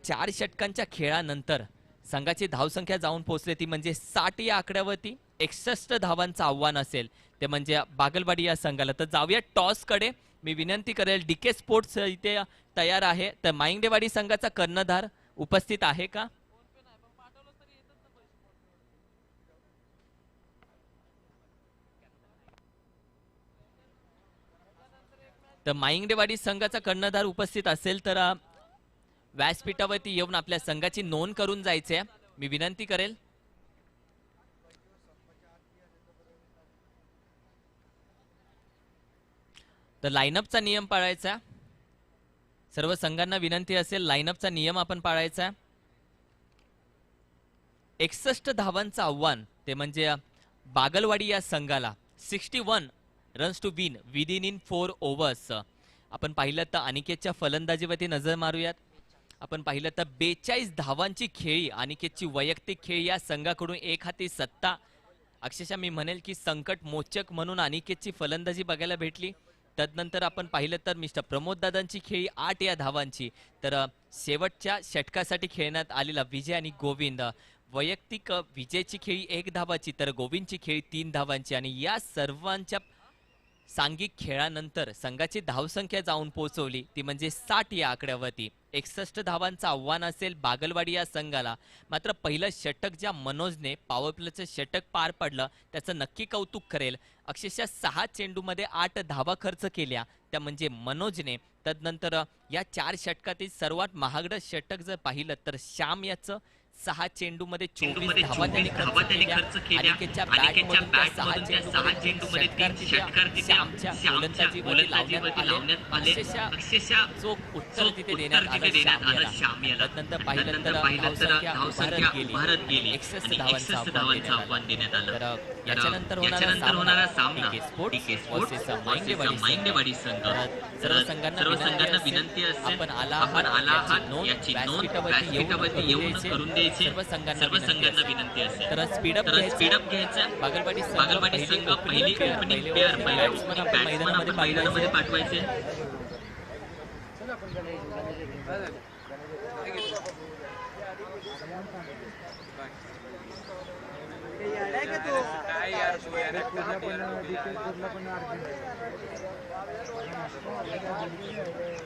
4 षटकांच्या खेळानंतर संघाची धावसंख्या जाऊन पोहोचली ती म्हणजे 60 या आकड्यावरती. 61 धावांचं आव्हान असेल ते म्हणजे बागलवाडी या संघाला. तर जाऊया टॉस कडे. मी विनंती करेल DK स्पोर्ट्स इथे तयार आहे, तर माइंगडेवाडी संघाचा कर्णधार उपस्थित आहे का? तर माइंगडेवाडी संघाचा कर्णधार उपस्थित असेल तर व्यासपीठावरती येऊन आपल्या संघाची नोंद करून जायचे. मी विनंती करेल. तर लाईनअपचा नियम पाळायचा. सर्व संघांना विनंती असेल लाईनअपचा नियम आपण पाळायचा. 61 धावांचं आव्हान ते म्हणजे बागलवाडी या संघाला. 61 runs to win within in 4 overs. आपण पाहिलं तर अनिकेतच्या फलंदाजीवरती नजर मारूयात. आपण पाहिलं तर 42 धावांची खेळी अनिकेतची वैयक्तिक खेळी या संघाकडून एक हाती सत्ता. अक्षरशः मी म्हणेल की संकट मोचक म्हणून अनिकेतची फलंदाजी बघायला भेटली. तदनंतर आपण पाहिलं तर मिस्टर प्रमोद दादांची खेळी 8 या धावांची. तर शेवटच्या षटकासाठी खेळण्यात आलेला विजय आणि गोविंद वैयक्तिक विजयची खेळी 1 धावाची तर गोविंदची खेळी 3 धावांची. आणि या सर्वांच्या सांघिक खेळानंतर संघाची धावसंख्या जाऊन पोहोचवली ती म्हणजे 60 या आकड्यावरती. 61 धावांचं आव्हान असेल बागलवाडी या संघाला. मात्र पहिलं षटक ज्या मनोजने पॉवर प्लेचं षटक पार पडलं त्याचं नक्की कौतुक करेल. अक्षरशः 6 चेंडूमध्ये 8 धावा खर्च केल्या त्या म्हणजे मनोजने. तदनंतर या 4 षटकातील सर्वात महागडं षटक जर पाहिलं तर श्याम याचं 6 चेंडूमध्ये 24 धावा त्यांनी खर्च केल्या. अनिकेतच्या बॅटमधून त्या 6 चेंडूमध्ये 3 षटकार श्यामच्या गोलंदाजीवरती लावण्यात आले. अक्षरशः चोख उत्तर तिथे देण्यात आलं श्यामला. तदनंतर पाहिलं तर धावसंख्या भारत गेली. 61 धावांचं आव्हान देण्यात आलं. तर याच्यानंतर होणारा सामना DK Sports versus माइंडेवाडी संघ. सर्व संघांना विनंती असेल आपण आला आहात याची नोंद व्यासपीठावरती येऊन करून द्यायची. सर्व संघांना विनंती असेल. तर स्पीडअप घ्यायचं. बागलवाडी संघ पहिली ओपनिंग पेअर मैदानामध्ये पाठवायचे.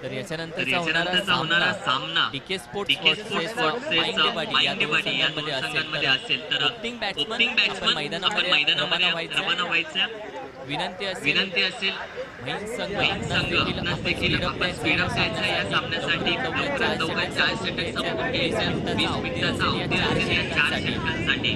तर याच्यानंतरचा होणारा सामना DK Sports versus माइंडेवाडी या दोन संघांमध्ये असेल. तर ओपनिंग बॅट्समन मैदानामध्ये रवाना व्हायचा. विनंती असेल देखील आपण स्पीडअप द्यायचा या सामन्यासाठी. 4 षटक संपून घ्यायचे. 20 मिनिटाचा अवधी असेल या 4 षटकांसाठी.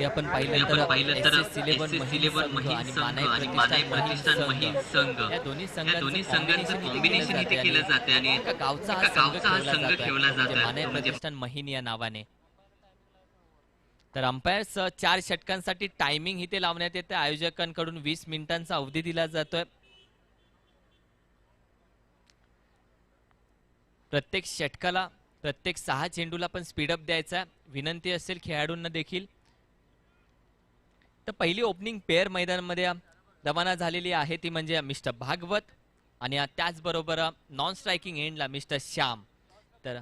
आपण पाहिलं तर SS11 महिन संघ आणि मानाई प्रतिष्ठान महिन संघ या दोन्ही संघांचं कॉम्बिनेशन इथे केलं जाते आणि गावचा हा संघ ठेवला जातो मानाई प्रतिष्ठान महिन या नावाने. तर अंपायर्स 4 षटकांसाठी टायमिंग इथे लावण्यात येते. आयोजकांकडून 20 मिनिटांचा अवधी दिला जातोय. प्रत्येक षटकाला प्रत्येक 6 चेंडूला पण स्पीडअप द्यायचा. विनंती असेल खेळाडूंना देखील. तर पहिली ओपनिंग पेअर मैदानामध्ये रवाना झालेली आहे ती म्हणजे मिस्टर भागवत आणि त्याचबरोबर नॉन स्ट्रायकिंग एंडला मिस्टर श्याम. तर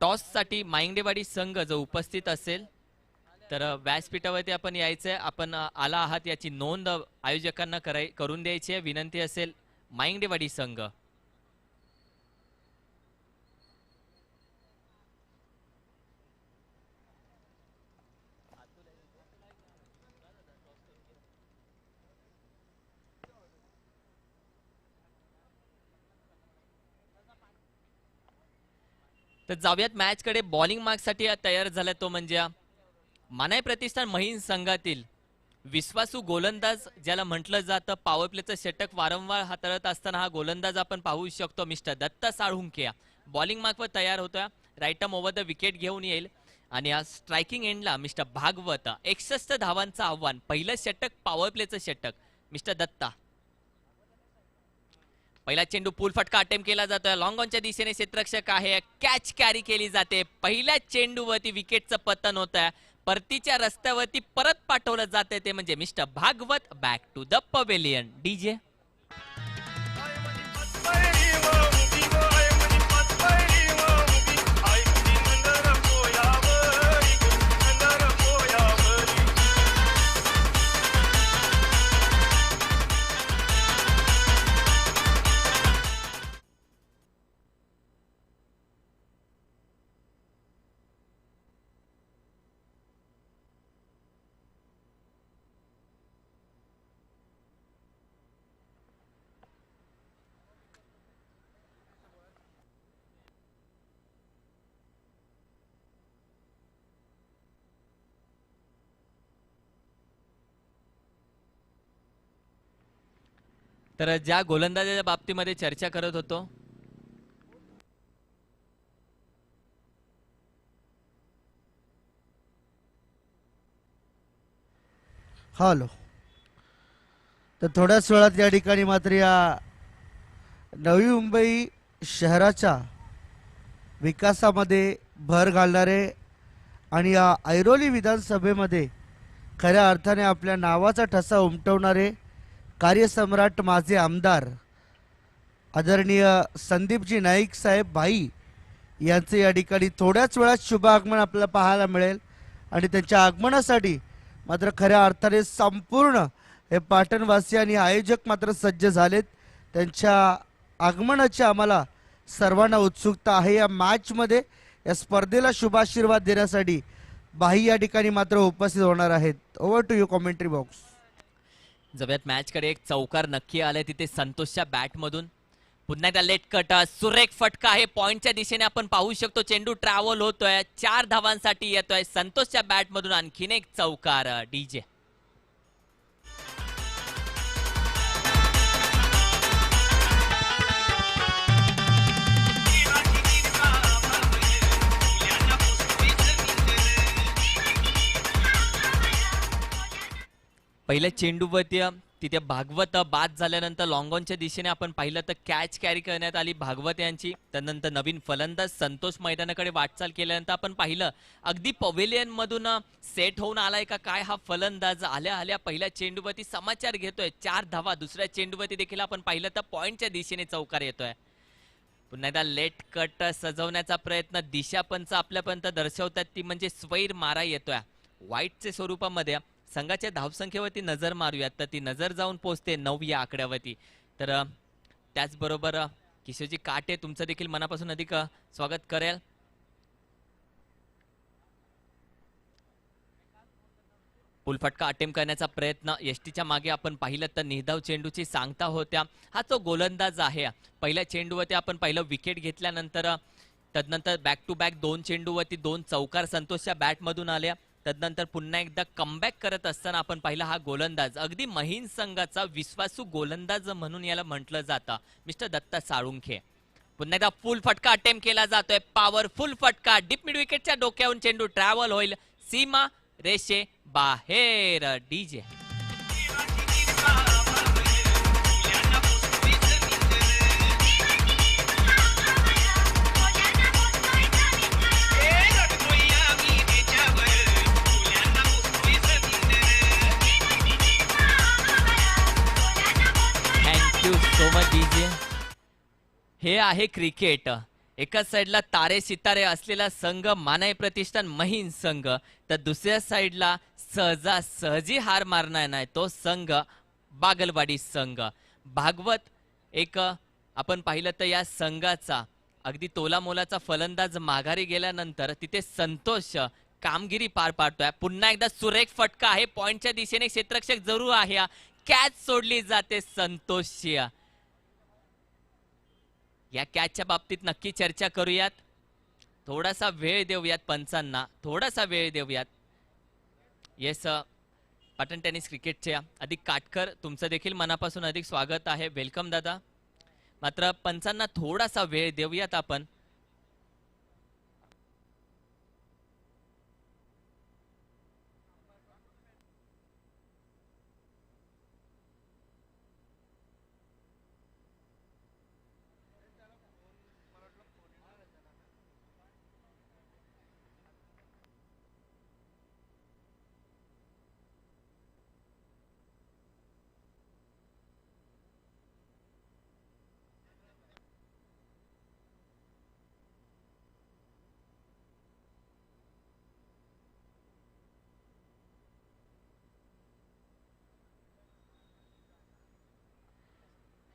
टॉससाठी माइंडेवाडी संघ जो उपस्थित असेल तर व्यासपीठावरती आपण यायचंय. आपण आला आहात याची नोंद आयोजकांना करून द्यायची आहे. विनंती असेल माइंडेवाडी संघ. तर जाऊयात मॅच कडे. बॉलिंग मार्कसाठी तयार झाला तो म्हणजे मानाई प्रतिष्ठान महिन संघातील विश्वासू गोलंदाज ज्याला म्हटलं जातं. पॉवर प्लेचं षटक वारंवार हाताळत असताना हा गोलंदाज आपण पाहू शकतो मिस्टर दत्ता साळुंके. बॉलिंग मार्कवर तयार होतोय. Right arm over the wicket घेऊन येईल. आणि स्ट्रायकिंग एंडला मिस्टर भागवत. 61 धावांचं आव्हान. पहिलं षटक पॉवर प्लेचं षटक मिस्टर दत्ता. पहिला चेंडू पूल फटका अटेम्प्ट केला जातोय. लॉंग ऑनच्या दिशेने क्षेत्ररक्षक आहे. कॅच कॅरी केली जाते. पहिल्या चेंडूवरती विकेटचं पतन होत आहे. परतीच्या रस्त्यावरती परत पाठवलं जाते ते म्हणजे mister Bhagwat. Back to the pavilion. DJ तर ज्या गोलंदाजाच्या बाबतीमध्ये चर्चा करत होतो हॅलो. तर थोड्याच वेळात या ठिकाणी मात्र या नवी मुंबई शहराच्या विकासामध्ये भर घालणारे आणि या ऐरोली विधानसभेमध्ये खऱ्या अर्थाने आपल्या नावाचा ठसा उमटवणारे कार्यसम्राट माझे आमदार आदरणीय संदीपजी नाईक साहेब भाई यांचे या ठिकाणी थोड्याच वेळात शुभ आगमन आपल्याला पाहायला मिळेल. आणि त्यांच्या आगमनासाठी मात्र खऱ्या अर्थाने संपूर्ण हे पाटणवासी आणि आयोजक मात्र सज्ज झालेत. त्यांच्या आगमनाची आम्हाला सर्वांना उत्सुकता आहे. या मॅचमध्ये या स्पर्धेला शुभाशीर्वाद देण्यासाठी बाही या ठिकाणी मात्र उपस्थित होणार आहेत. Over to you commentary box. जव्यात मॅचकडे एक चौकार नक्की आलाय तिथे संतोषच्या बॅटमधून. पुन्हा एकदा लेट कट, सुरेख फटका आहे पॉइंटच्या दिशेने आपण पाहू शकतो. चेंडू ट्रॅव्हल होतोय, 4 धावांसाठी येतोय संतोषच्या बॅटमधून. आणखीन एक चौकार. डीजे पहिल्या चेंडूवरती तिथे भागवत बाद झाल्यानंतर लॉंगॉनच्या दिशेने आपण पाहिलं तर कॅच कॅरी करण्यात आली भागवत यांची. त्यानंतर नवीन फलंदाज संतोष मैदानाकडे वाटचाल केल्यानंतर आपण पाहिलं अगदी पवेलियन मधून सेट होऊन आलाय का काय हा फलंदाज. आल्या आल्या पहिल्या चेंडूवरती समाचार घेतोय, 4 धावा. दुसऱ्या चेंडूवरती देखील आपण पाहिलं तर पॉइंटच्या दिशेने चौकार येतोय. पुन्हा एकदा लेट कट सजवण्याचा प्रयत्न दिशा पंच आपल्यापर्यंत दर्शवतात ती म्हणजे स्वैर मारा येतोय. वाईटच्या स्वरूपामध्ये संघाच्या धावसंख्येवरती नजर मारूयात तर ती नजर जाऊन पोहोचते 9 या आकड्यावरती. तर त्याचबरोबर किशोरजी काटे तुमचं देखील मनापासून अधिक स्वागत करेल. पुलफटका अटेम्प्ट करण्याचा प्रयत्न एसटीच्या मागे आपण पाहिलं तर निधाव चेंडूची सांगता होत्या. हा तो गोलंदाज आहे. पहिल्या चेंडूवरती आपण पाहिलं विकेट घेतल्यानंतर तदनंतर बॅक टू बॅक 2 चेंडूवरती 2 चौकार संतोषच्या बॅटमधून आल्या. तदनंतर पुन्हा एकदा कमबॅक करत असताना आपण पाहिलं हा गोलंदाज अगदी महीन संघाचा विश्वासू गोलंदाज म्हणून याला म्हटलं जातं मिस्टर दत्ता साळुंखे. पुन्हा एकदा फुल फटका अटेम्प्ट केला जातोय. पॉवरफुल फटका डीप मिड विकेटच्या डोक्यावरून चेंडू ट्रॅव्हल होईल सीमा रेषे बाहेर. DJ so much DJ. हे आहे क्रिकेट. एका साइडला तारे सितारे असलेला संघ मानाई प्रतिष्ठान महीन संघ, तर दुसऱ्या साइडला सहजासहजी हार मारणार नाही तो संघ बागलवाडी संघ. भागवत एक आपण पाहिलं तर या संघाचा अगदी तोलामोलाचा फलंदाज माघारी गेल्यानंतर तिथे संतोष कामगिरी पार पाडतोय. पुन्हा एकदा सुरेख फटका आहे पॉइंटच्या दिशेने. क्षेत्ररक्षक जरूर आहे. कॅच सोडली जाते संतोषची. या कॅचच्या बाबतीत नक्की चर्चा करूयात. थोडासा वेळ देऊयात पंचांना, थोडासा वेळ देऊयात. येस पाटण टेनिस क्रिकेटचे अधिक काटकर तुमचं देखील मनापासून अधिक स्वागत आहे. वेलकम दादा. मात्र पंचांना थोडासा वेळ देऊयात आपण.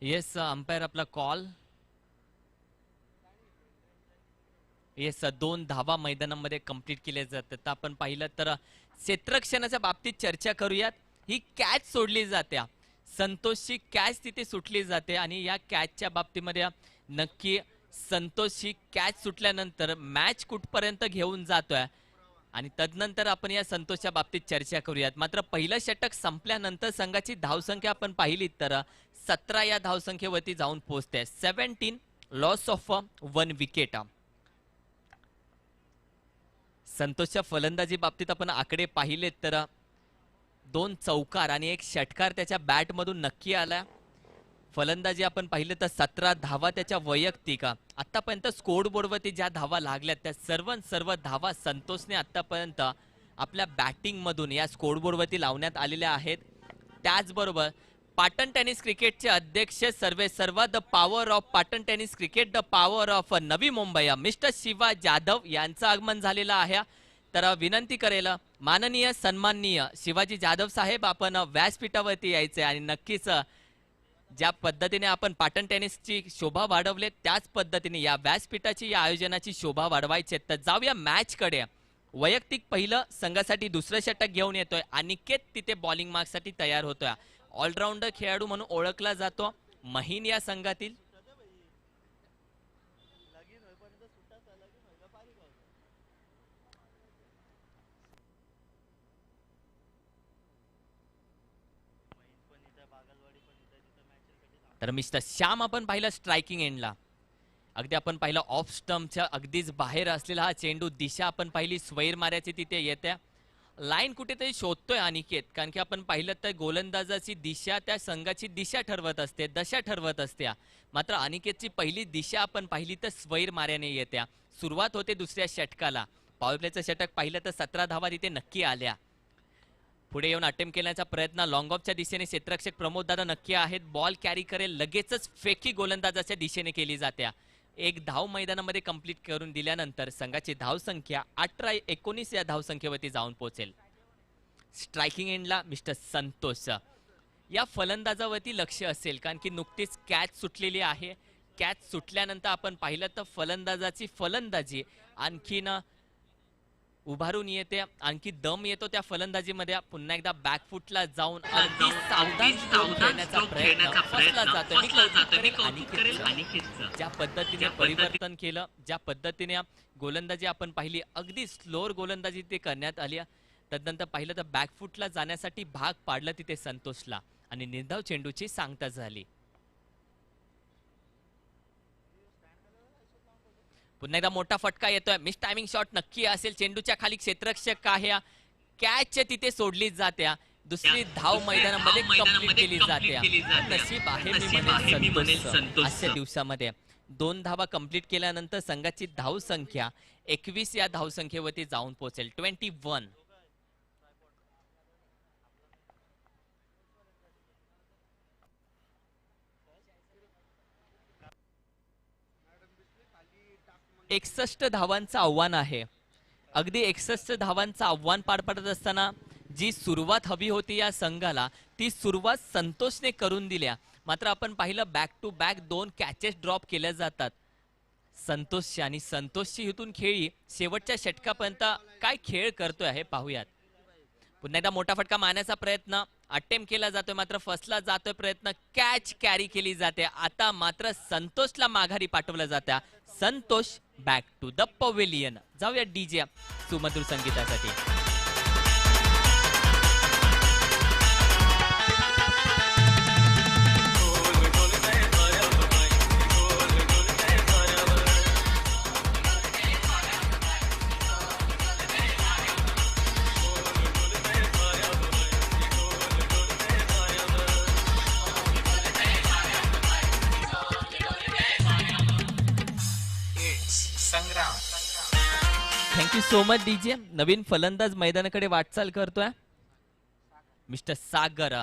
येस अंपायर आपला कॉल. येस 2 धावा मैदानामध्ये कंप्लीट केल्या जातात. तर आपण पाहिलं तर क्षेत्ररक्षणाच्या बाबतीत चर्चा करूयात. ही कॅच सोडली जाते, संतोषची कॅच तिथे सुटली जाते आणि या कॅचच्या बाबतीमध्ये नक्की संतोषची कॅच सुटल्यानंतर मॅच कुठपर्यंत घेऊन जातोय आणि तदनंतर आपण या संतोषच्या बाबतीत चर्चा करूयात. मात्र पहिलं षटक संपल्यानंतर संघाची धावसंख्या आपण पाहिली तर 17 या धावसंख्येवरती जाऊन पोहोचते. 17 लॉस ऑफ 1 विकेट. संतोषच्या फलंदाजी बाबतीत आपण आकडे पाहिले तर 2 चौकार आणि 1 षटकार त्याच्या बॅटमधून नक्की आला. फलंदाजी आपण पाहिलं तर 17 धावा त्याच्या वैयक्तिक. आतापर्यंत स्कोर बोर्डवरती ज्या धावा लागल्यात त्या सर्व धावा संतोषने आतापर्यंत आपल्या बॅटिंग मधून या स्कोर बोर्डवरती लावण्यात आलेल्या आहेत. त्याचबरोबर पाटण टेनिस क्रिकेटचे अध्यक्ष serve the power of Patan tennis cricket, the power of Navi Mumbai mister Shiva Jadhav यांचं आगमन झालेलं आहे. तर विनंती करेल माननीय सन्माननीय शिवाजी जाधव साहेब, आपण व्यासपीठावरती यायचे आणि नक्कीच ज्या पद्धतीने आपण पाटण टेनिसची शोभा वाढवले त्याच पद्धतीने या व्यासपीठाची या आयोजनाची शोभा वाढवायची. तर जाऊया मॅच कडे. वैयक्तिक पहिलं संघासाठी दुसरं षटक घेऊन येतोय. अनिकेत तिथे बॉलिंग मार्कसाठी तयार होतोय. ऑलराऊंडर खेळाडू म्हणून ओळखला जातो महीन या संघातील. तर मिस्टर श्याम आपण पाहिलं स्ट्रायकिंग एंडला. अगदी आपण पाहिलं ऑफ स्टंपच्या अगदीच बाहेर असलेला हा चेंडू दिशा आपण पाहिली स्वैर माऱ्याची तिथे येते. लाईन कुठेतरी शोधतोय अनिकेत, कारण की आपण पाहिलं तर गोलंदाजाची दिशा त्या संघाची दिशा ठरवत असते, दशा ठरवत असते. मात्र अनिकेतची पहिली दिशा आपण पाहिली तर स्वैर माऱ्याने येत्या. सुरुवात होते दुसऱ्या षटकाला. पॉवर प्लेचं षटक पाहिलं तर 17 धावा तिथे नक्की आल्या. पुढे येऊन अटेम्प्ट केल्याचा प्रयत्न लॉंग ऑफच्या दिशेने क्षेत्ररक्षक प्रमोद दादा नक्की आहेत. बॉल कॅरी करेल लगेचच फेकी गोलंदाजाच्या दिशेने केली जाते. एक धाव मैदानामध्ये कंप्लीट करून दिल्यानंतर संघाची धावसंख्या 18-19 या धावसंख्येवरती जाऊन पोहोचेल. स्ट्रायकिंग एंडला मिस्टर संतोष. या फलंदाजावरती लक्ष असेल, कारण की नुकतीच कॅच सुटलेली आहे. कॅच सुटल्यानंतर आपण पाहिलं तर फलंदाजाची फलंदाजी आणखीन उभारून येते, आणखी दम येतो त्या फलंदाजीमध्ये. पुन्हा एकदा बॅकफुटला जाऊन अगदी सावधान स्ट्रोक खेळण्याचा प्रयत्न फसला जातो. ज्या पद्धतीने परिवर्तन केलं, ज्या पद्धतीने गोलंदाजी आपण पाहिली, अगदी स्लोअर गोलंदाजी ते करण्यात आली. तदनंतर पाहिलं तर बॅकफुटला जाण्यासाठी भाग पाडलं तिथे संतोषला आणि निर्धाव चेंडूची सांगता झाली. पुन्हा एकदा मोठा फटका येतोय. मिस टायमिंग शॉट नक्की असेल. चेंडूच्या खाली क्षेत्ररक्षक आहे. कॅच तिथे सोडली जाते. दुसरी धाव मैदानामध्ये कंप्लीट केली जाते. नशीब आहे मी म्हणेल संतोष. आजच्या दिवसामध्ये 2 धावा कंप्लीट केल्यानंतर संघाची धाव संख्या 21 या धावसंख्येवरती जाऊन पोहोचेल. 21. एकसष्ट धावांचं आव्हान आहे. अगदी 61 धावांचं आव्हान पार पडत असताना जी सुरुवात हवी होती या संघाला, ती सुरुवात संतोषने करून दिल्या. मात्र आपण पाहिलं back to back 2 catches drop केल्या जातात संतोषची, आणि संतोषची इथून खेळी शेवटच्या षटकापर्यंत काय खेळ करतोय हे पाहूयात. पुन्हा एकदा मोठा फटका मारण्याचा प्रयत्न अटेम्प्ट केला जातोय, मात्र फसला जातोय प्रयत्न. कॅच कॅरी केली जाते. आता मात्र संतोषला माघारी पाठवलं जातं. Santosh back to the pavilion. जाऊया डीजे सुमधुर संगीतासाठी. Thank you so much DJ. नवीन फलंदाज मैदानाकडे वाटचाल करतोय मिस्टर सागर.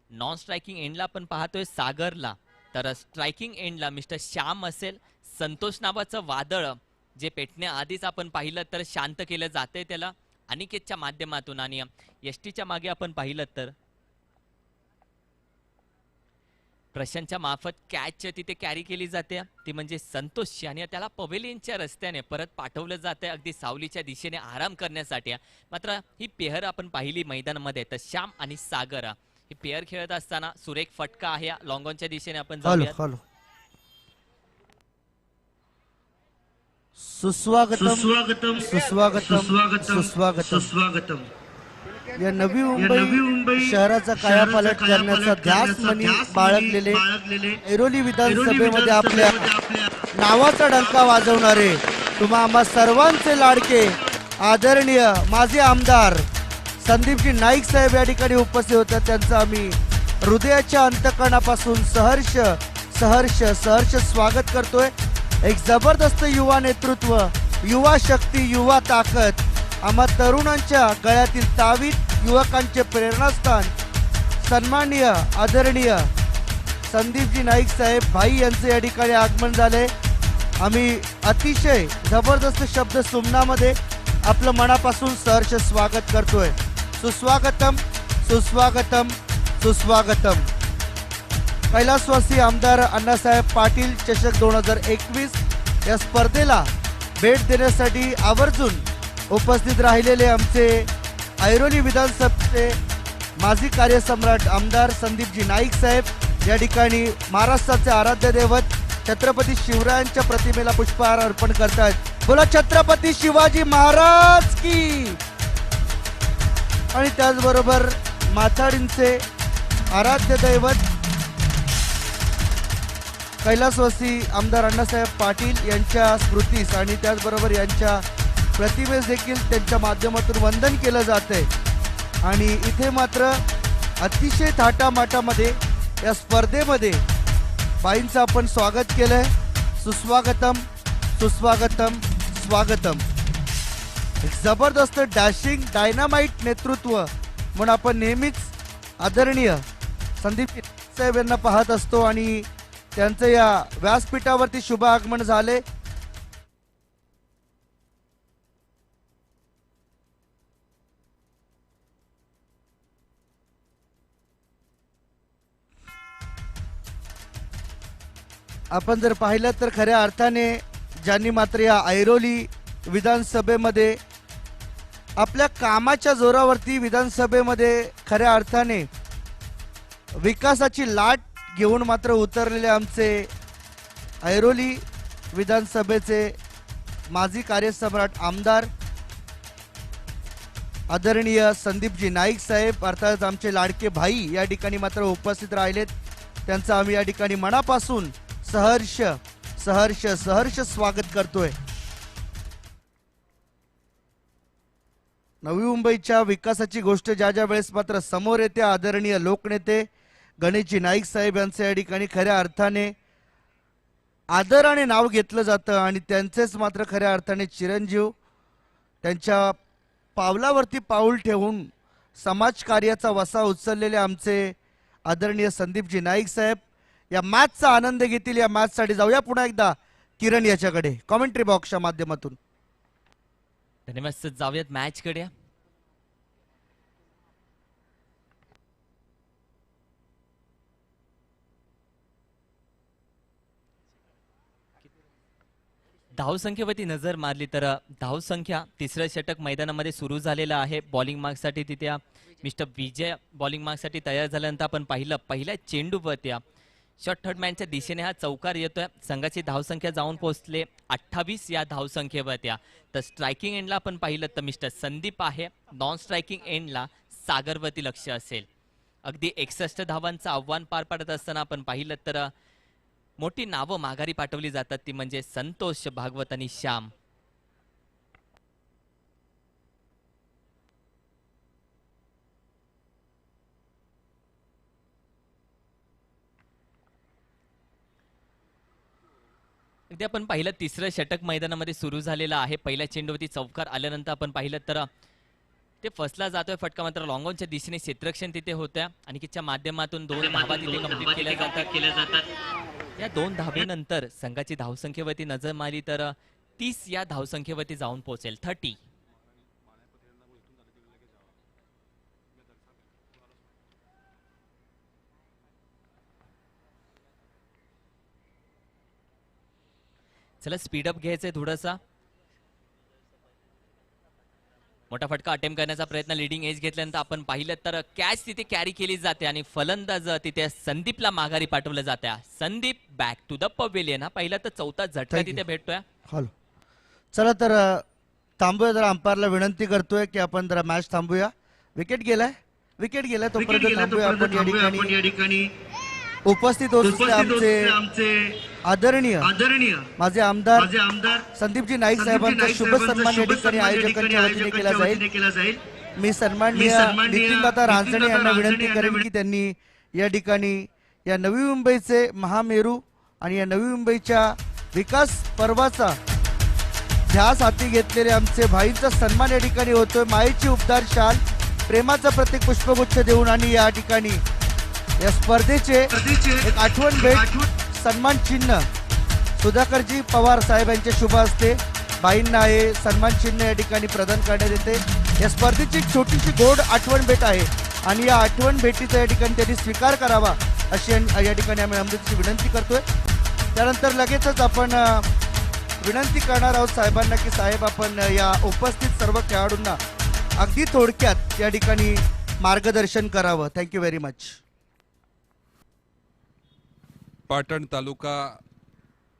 नॉन स्ट्रायकिंग एंडला आपण पाहतोय सागरला, तर स्ट्रायकिंग एंडला मिस्टर श्याम असेल. संतोष नावाचं वादळ जे पेटण्याआधीच आपण पाहिलं तर शांत केलं जाते त्याला अनिकेतच्या माध्यमातून. आणि एसटीच्या मागे आपण पाहिलं तर प्रशांतच्या मार्फत कॅच तिथे कॅरी केली जाते, ती म्हणजे संतोषची, आणि त्याला पवेलियनच्या रस्त्याने परत पाठवलं जाते अगदी सावलीच्या दिशेने आराम करण्यासाठी. मात्र ही पेहर आपण पाहिली मैदानामध्ये, तर श्याम आणि सागर ही पेहर खेळत असताना सुरेख फटका आहे लॉंग ऑनच्या दिशेने. आपण जाऊया. सुस्वागतम सुस्वागतम सुस्वागतम सुस्वागतम. या नवी मुंबई शहराचा कायापालट करण्याचा ध्यास मनी बाळगलेले ऐरोली विधानसभेमध्ये आपल्या नावाचा डंका वाजवणारे तुम्हा आम्हा सर्वांचे लाडके आदरणीय माजी आमदार संदीपजी नाईक साहेब या ठिकाणी उपस्थित होते. त्यांचं आम्ही हृदयाच्या अंतकणापासून सहर्ष सहर्ष सहर्ष स्वागत करतोय. एक जबरदस्त युवा नेतृत्व, युवा शक्ती, युवा ताकद, आम्हा तरुणांच्या गळ्यातील तावीत, युवकांचे प्रेरणास्थान सन्माननीय आदरणीय संदीपजी नाईक साहेब भाई यांचे या ठिकाणी आगमन झाले. आम्ही अतिशय जबरदस्त शब्द सुमनामध्ये आपलं मनापासून सहर्ष स्वागत करतोय. सुस्वागतम सुस्वागतम सुस्वागतम. कैलासवासी आमदार अण्णासाहेब पाटील चषक 2021 या स्पर्धेला भेट देण्यासाठी आवर्जून उपस्थित राहिलेले आमचे ऐरोली विधानसभेचे माजी कार्यसम्राट आमदार संदीपजी नाईक साहेब या ठिकाणी महाराष्ट्राचे आराध्य दैवत छत्रपती शिवरायांच्या प्रतिमेला पुष्पहार अर्पण करतात. बोला छत्रपती शिवाजी महाराज की. आणि त्याचबरोबर माथाडींचे आराध्य दैवत कैलासवासी आमदार अण्णासाहेब पाटील यांच्या स्मृतीस आणि त्याचबरोबर यांच्या प्रतिमेस देखील त्यांच्या माध्यमातून वंदन केलं जातंय. आणि इथे मात्र अतिशय थाटामाटामध्ये या स्पर्धेमध्ये बाईंचं आपण स्वागत केलंय. सुस्वागतम सुस्वागतम स्वागतम. एक जबरदस्त डॅशिंग डायनामाइट नेतृत्व म्हणून आपण नेहमीच आदरणीय संदीप साहेब यांना पाहत असतो आणि त्यांचं या व्यासपीठावरती शुभ आगमन झाले. आपण जर पाहिलं तर खऱ्या अर्थाने ज्यांनी मात्र या ऐरोली विधानसभेमध्ये आपल्या कामाच्या जोरावरती विधानसभेमध्ये खऱ्या अर्थाने विकासाची लाट घेऊन मात्र उतरलेले आमचे ऐरोली विधानसभेचे माजी कार्यसम्राट आमदार आदरणीय संदीपजी नाईक साहेब अर्थात आमचे लाडके भाई या ठिकाणी मात्र उपस्थित राहिलेत. त्यांचं आम्ही या ठिकाणी मनापासून सहर्ष सहर्ष सहर्ष स्वागत करतोय. नवी मुंबईच्या विकासाची गोष्ट ज्या ज्या वेळेस मात्र समोर येते आदरणीय लोकनेते गणेशजी नाईक साहेब यांचं या ठिकाणी खऱ्या अर्थाने आदराने नाव घेतलं जातं आणि त्यांचेच मात्र खऱ्या अर्थाने चिरंजीव त्यांच्या पावलावरती पाऊल ठेवून समाजकार्याचा वसा उचललेले आमचे आदरणीय संदीपजी नाईक साहेब या मॅचचा आनंद घेतील. या मॅचसाठी जाऊया पुन्हा एकदा किरण याच्याकडे कॉमेंट्री बॉक्सच्या माध्यमातून. धन्यवाद. जाऊयात मॅच कडे. धावसंख्येवरती नजर मारली तर धावसंख्या तिसरं षटक मैदानामध्ये सुरू झालेलं आहे. बॉलिंग मार्कसाठी तिथे मिस्टर विजय बॉलिंग मार्कसाठी तयार झाल्यानंतर आपण पाहिलं पहिल्या चेंडूवरती शॉर्ट थर्ड मॅनच्या दिशेने हा चौकार येतोय. संघाची धावसंख्या जाऊन पोहोचले 28 या धावसंख्येवरती. तर स्ट्रायकिंग एंडला आपण पाहिलं तर मिस्टर संदीप आहे. नॉन स्ट्रायकिंग एंडला सागरवरती लक्ष असेल. अगदी 61 धावांचं आव्हान पार पाडत असताना आपण पाहिलं तर मोठी नावं माघारी पाठवली जातात ती म्हणजे संतोष भागवत आणि श्याम. अगदी आपण पाहिलं तिसरं षटक मैदानामध्ये सुरू झालेलं आहे. पहिल्या चेंडूवरती चौकार आल्यानंतर आपण पाहिलं तर ते फसला जातोय फटका मात्र लॉंगॉनच्या दिशेने क्षेत्ररक्षण तिथे होत्या आणि किच्या माध्यमातून 2 धावा तिथे कंप्लीट केल्या जातात. या 2 धावेनंतर संघाची धावसंख्येवरती नजर मारली तर 30 या धावसंख्येवरती जाऊन पोहोचेल 30. चला स्पीडअप घ्यायचंय थोडासा. मोठा फटका अटेम्प्ट करण्याचा प्रयत्न लिडिंग एज घेतल्यानंतर आपण पाहिलं तर कॅच तिथे कॅरी केली जाते आणि फलंदाज तिथे संदीपला माघारी पाठवलं जाते. Sandeep back to the pavilion. हा पहिला तर चौथा झटका तिथे भेटतोय. हॅलो चला तर थांबूया. जरा अंपायरला विनंती करतोय की आपण जरा मॅच थांबूया. विकेट गेलाय तोपर्यंत थांबूया आपण या ठिकाणी. उपस्थित होते आमचे आदरणीय माझे आमदार संदीपजी नाईक साहेबांचा शुभ सन्मान या ठिकाणी आयोजकांच्या वतीने केला जाईल. मी सन्माननीय नितीनदादा रांजणे यांना विनंती करेन की त्यांनी या ठिकाणी या नवी मुंबईचे महामेरू आणि या नवी मुंबईच्या विकास पर्वाचा ध्यास हाती घेतलेले आमचे भाईंचा सन्मान या ठिकाणी होतोय. मायेची उपदार शाल प्रेमाचं प्रतीक पुष्पगुच्छ देऊन आणि या ठिकाणी या स्पर्धेचे एक आठवण भेट सन्मान चिन्ह सुधाकरजी पवार साहेब यांच्या शुभ हस्ते बाईंना हे सन्मान चिन्ह या ठिकाणी प्रदान करण्यात येते. या स्पर्धेची एक छोटीशी गोड आठवण भेट आहे आणि या आठवण भेटीचा या ठिकाणी त्यांनी स्वीकार करावा अशी या ठिकाणी आम्ही नम्रतेची विनंती करतोय. त्यानंतर लगेचच आपण विनंती करणार आहोत साहेबांना की साहेब आपण या उपस्थित सर्व खेळाडूंना अगदी थोडक्यात या ठिकाणी मार्गदर्शन करावं. Thank you very much. Patan taluka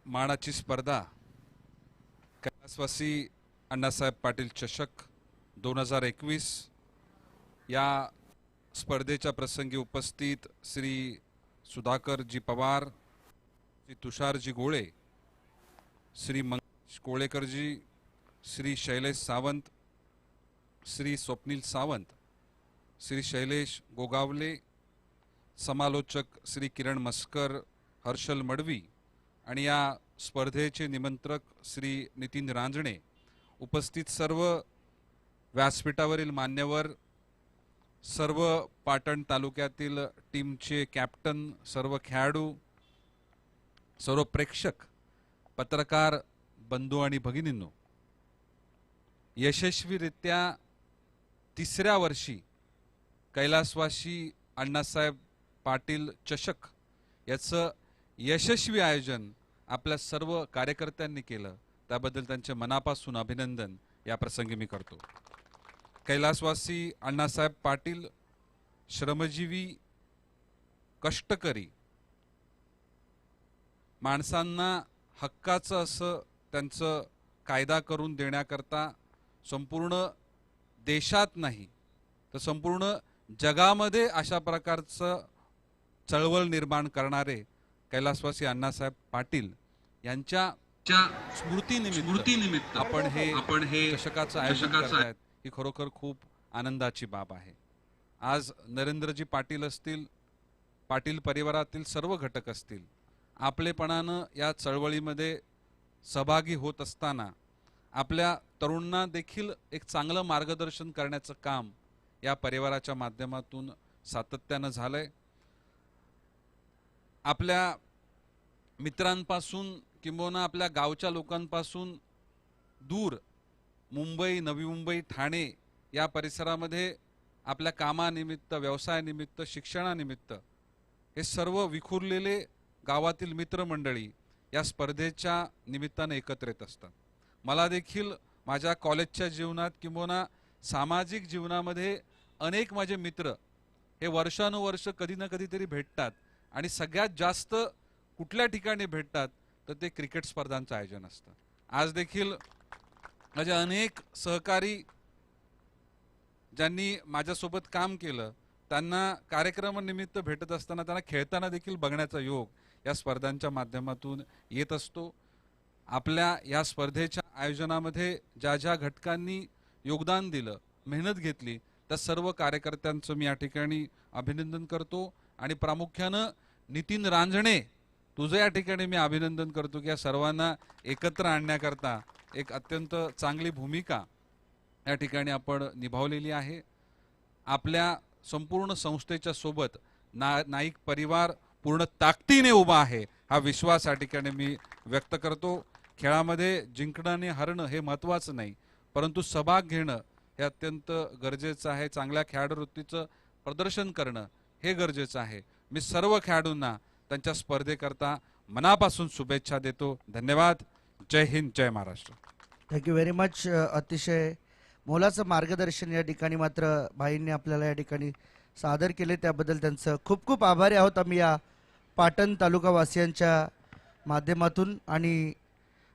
मानाची स्पर्धा कैलासवासी अण्णासाहेब पाटील चषक 2021 या स्पर्धेच्या प्रसंगी उपस्थित श्री सुधाकरजी पवार, श्री तुषारजी गोळे, श्री मंगेश कोळेकरजी, श्री शैलेश सावंत, श्री स्वप्नील सावंत, श्री शैलेश गोगावले, समालोचक श्री किरण मस्कर, हर्षल मडवी आणि या स्पर्धेचे निमंत्रक श्री नितीन रांजणे, उपस्थित सर्व व्यासपीठावरील मान्यवर, सर्व पाटण तालुक्यातील टीमचे कॅप्टन, सर्व खेळाडू, सर्व प्रेक्षक, पत्रकार बंधू आणि भगिनींनो, यशस्वीरित्या तिसऱ्या वर्षी कैलासवासी अण्णासाहेब पाटील चषक याचं यशस्वी आयोजन आपल्या सर्व कार्यकर्त्यांनी केलं, त्याबद्दल त्यांचे मनापासून अभिनंदन या प्रसंगी मी करतो. कैलासवासी अण्णासाहेब पाटील श्रमजीवी, कष्टकरी, माणसांना हक्काचं असं त्यांचं कायदा करून देण्याकरता संपूर्ण देशात नाही तर संपूर्ण जगामध्ये अशा प्रकारचं चळवळ निर्माण करणारे कैलासवासी अण्णासाहेब पाटील यांच्या स्मृतीनिमित्त आपण हे चषकाचं आयोजन करतायत ही खरोखर खूप आनंदाची बाब आहे. आज नरेंद्रजी पाटील असतील, पाटील परिवारातील सर्व घटक असतील, आपलेपणानं या चळवळीमध्ये सहभागी होत असताना आपल्या तरुणांना देखील एक चांगलं मार्गदर्शन करण्याचं काम या परिवाराच्या माध्यमातून सातत्यानं झालंय. आपल्या मित्रांपासून किंबहुना आपल्या गावच्या लोकांपासून दूर मुंबई, नवी मुंबई, ठाणे या परिसरामध्ये आपल्या कामानिमित्त, व्यवसायानिमित्त, शिक्षणानिमित्त हे सर्व विखुरलेले गावातील मित्रमंडळी या स्पर्धेच्या निमित्ताने एकत्र येत असतात. मला देखील माझ्या कॉलेजच्या जीवनात किंबहुना सामाजिक जीवनामध्ये अनेक माझे मित्र हे वर्षानुवर्ष कधी ना कधीतरी भेटतात आणि सगळ्यात जास्त कुठल्या ठिकाणी भेटतात तर ते क्रिकेट स्पर्धांचं आयोजन असतं. आज देखील माझे अनेक सहकारी ज्यांनी माझ्यासोबत काम केलं त्यांना कार्यक्रमानिमित्त भेटत असताना त्यांना खेळताना देखील बघण्याचा योग या स्पर्धांच्या माध्यमातून येत असतो. आपल्या या स्पर्धेच्या आयोजनामध्ये ज्या ज्या घटकांनी योगदान दिलं, मेहनत घेतली, त्या सर्व कार्यकर्त्यांचं मी या ठिकाणी अभिनंदन करतो आणि प्रामुख्यानं नितीन रांजणे तुझं या ठिकाणी मी अभिनंदन करतो की या सर्वांना एकत्र आणण्याकरता एक अत्यंत चांगली भूमिका या ठिकाणी आपण निभावलेली आहे. आपल्या संपूर्ण संस्थेच्या सोबत नाईक परिवार पूर्ण ताकदीने उभा आहे हा विश्वास या ठिकाणी मी व्यक्त करतो. खेळामध्ये जिंकणं आणि हरणं हे महत्त्वाचं नाही, परंतु सहभाग घेणं हे अत्यंत गरजेचं आहे. चांगल्या खेळाडूवृत्तीचं प्रदर्शन करणं हे गरजेचं आहे. मी सर्व खेळाडूंना त्यांच्या स्पर्धेकरता मनापासून शुभेच्छा देतो. धन्यवाद. जय हिंद, जय महाराष्ट्र. Thank you very much. अतिशय मोलाचं मार्गदर्शन या ठिकाणी मात्र भाईंनी आपल्याला या ठिकाणी सादर केले, त्याबद्दल त्यांचं खूप खूप आभारी आहोत आम्ही या पाटण तालुकावासियांच्या माध्यमातून. आणि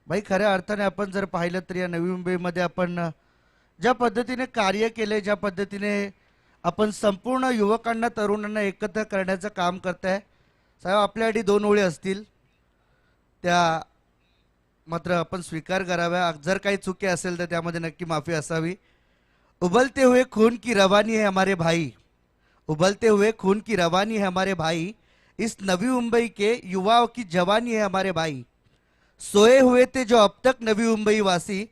भाई खऱ्या अर्थाने आपण जर पाहिलं तर या नवी मुंबईमध्ये आपण ज्या पद्धतीने कार्य केले, ज्या पद्धतीने आपण संपूर्ण युवकांना, तरुणांना एकत्र करण्याचं काम करताय साहेब, आपल्यासाठी 2 ओळी असतील त्या मात्र आपण स्वीकार कराव्या. जर काही चुकी असेल तर त्यामध्ये नक्की माफी असावी. उबलते हुए खून की रवानी है हमारे भाई, उबलते हुए खून की रवानी है हमारे भाई, इस नवी मुंबई के युवाओं की जवानी है हमारे भाई. सोए हुए थे जो अब तक नवी मुंबई वासी,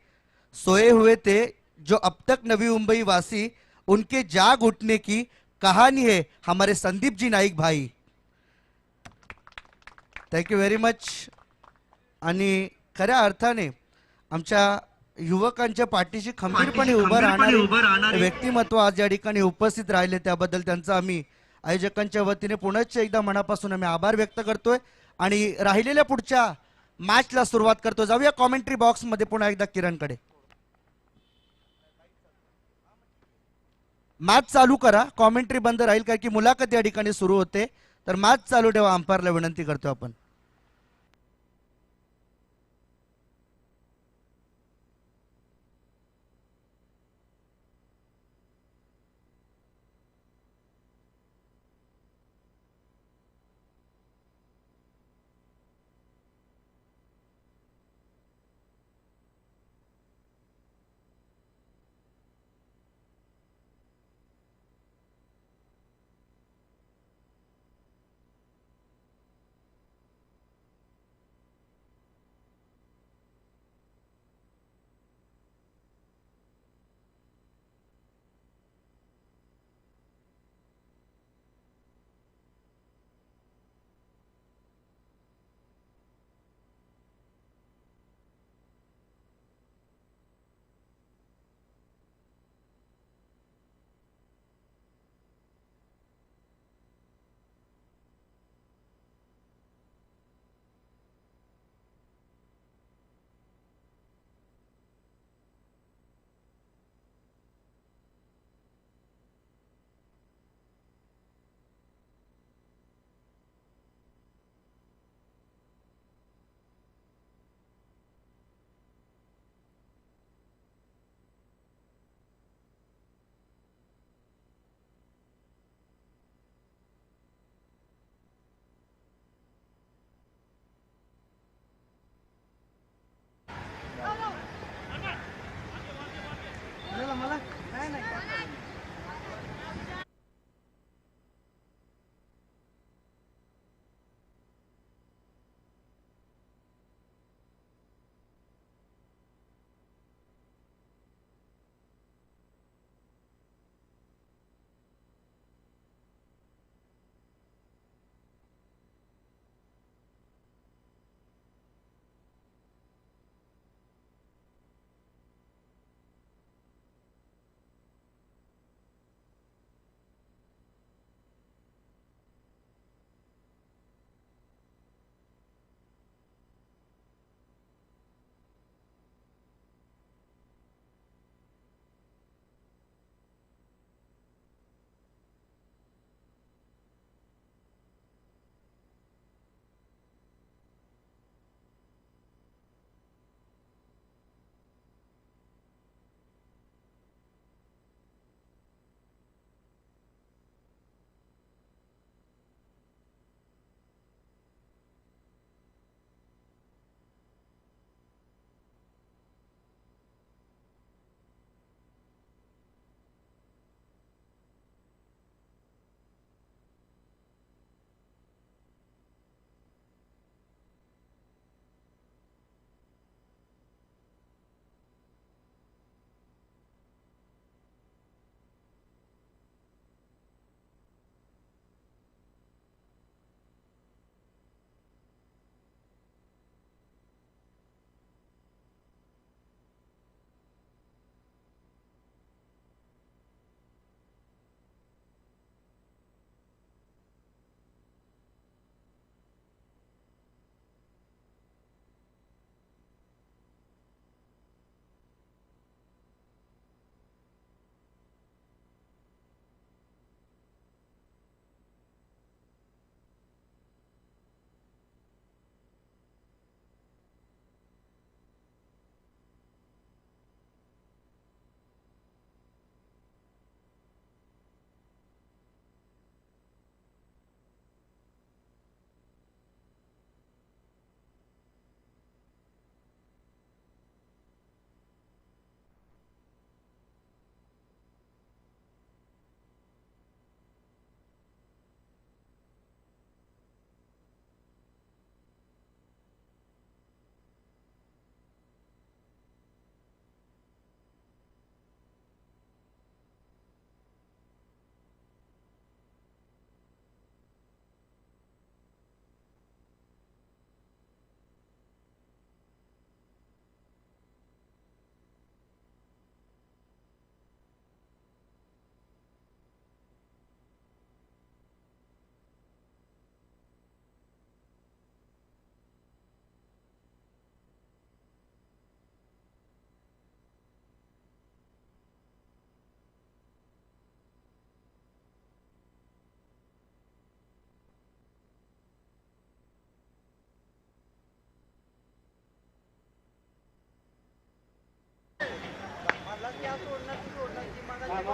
सोए हुए थे जो अब तक नवी मुंबई वासी, उनके जाग उठने की कहानी है हमारे संदीप जी नाईक भाई. Thank you very much. आणि खऱ्या अर्थाने आमच्या युवकांच्या पाठीशी खंबीरपणे उभं राहणारे व्यक्तिमत्व आज या ठिकाणी उपस्थित राहिले, त्याबद्दल त्यांचा आम्ही आयोजकांच्या वतीने पुनश्च एकदा मनापासून आम्ही आभार व्यक्त करतोय आणि राहिलेल्या पुढच्या मॅचला सुरुवात करतो. जाऊया कॉमेंट्री बॉक्स मध्ये पुन्हा एकदा किरणकडे. मॅच चालू करा, कॉमेंट्री बंद राहील काय की मुलाखत या ठिकाणी सुरू होते, तर मॅच चालू ठेवा. अंपायरला विनंती करतो आपण.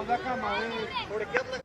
थोडक्यात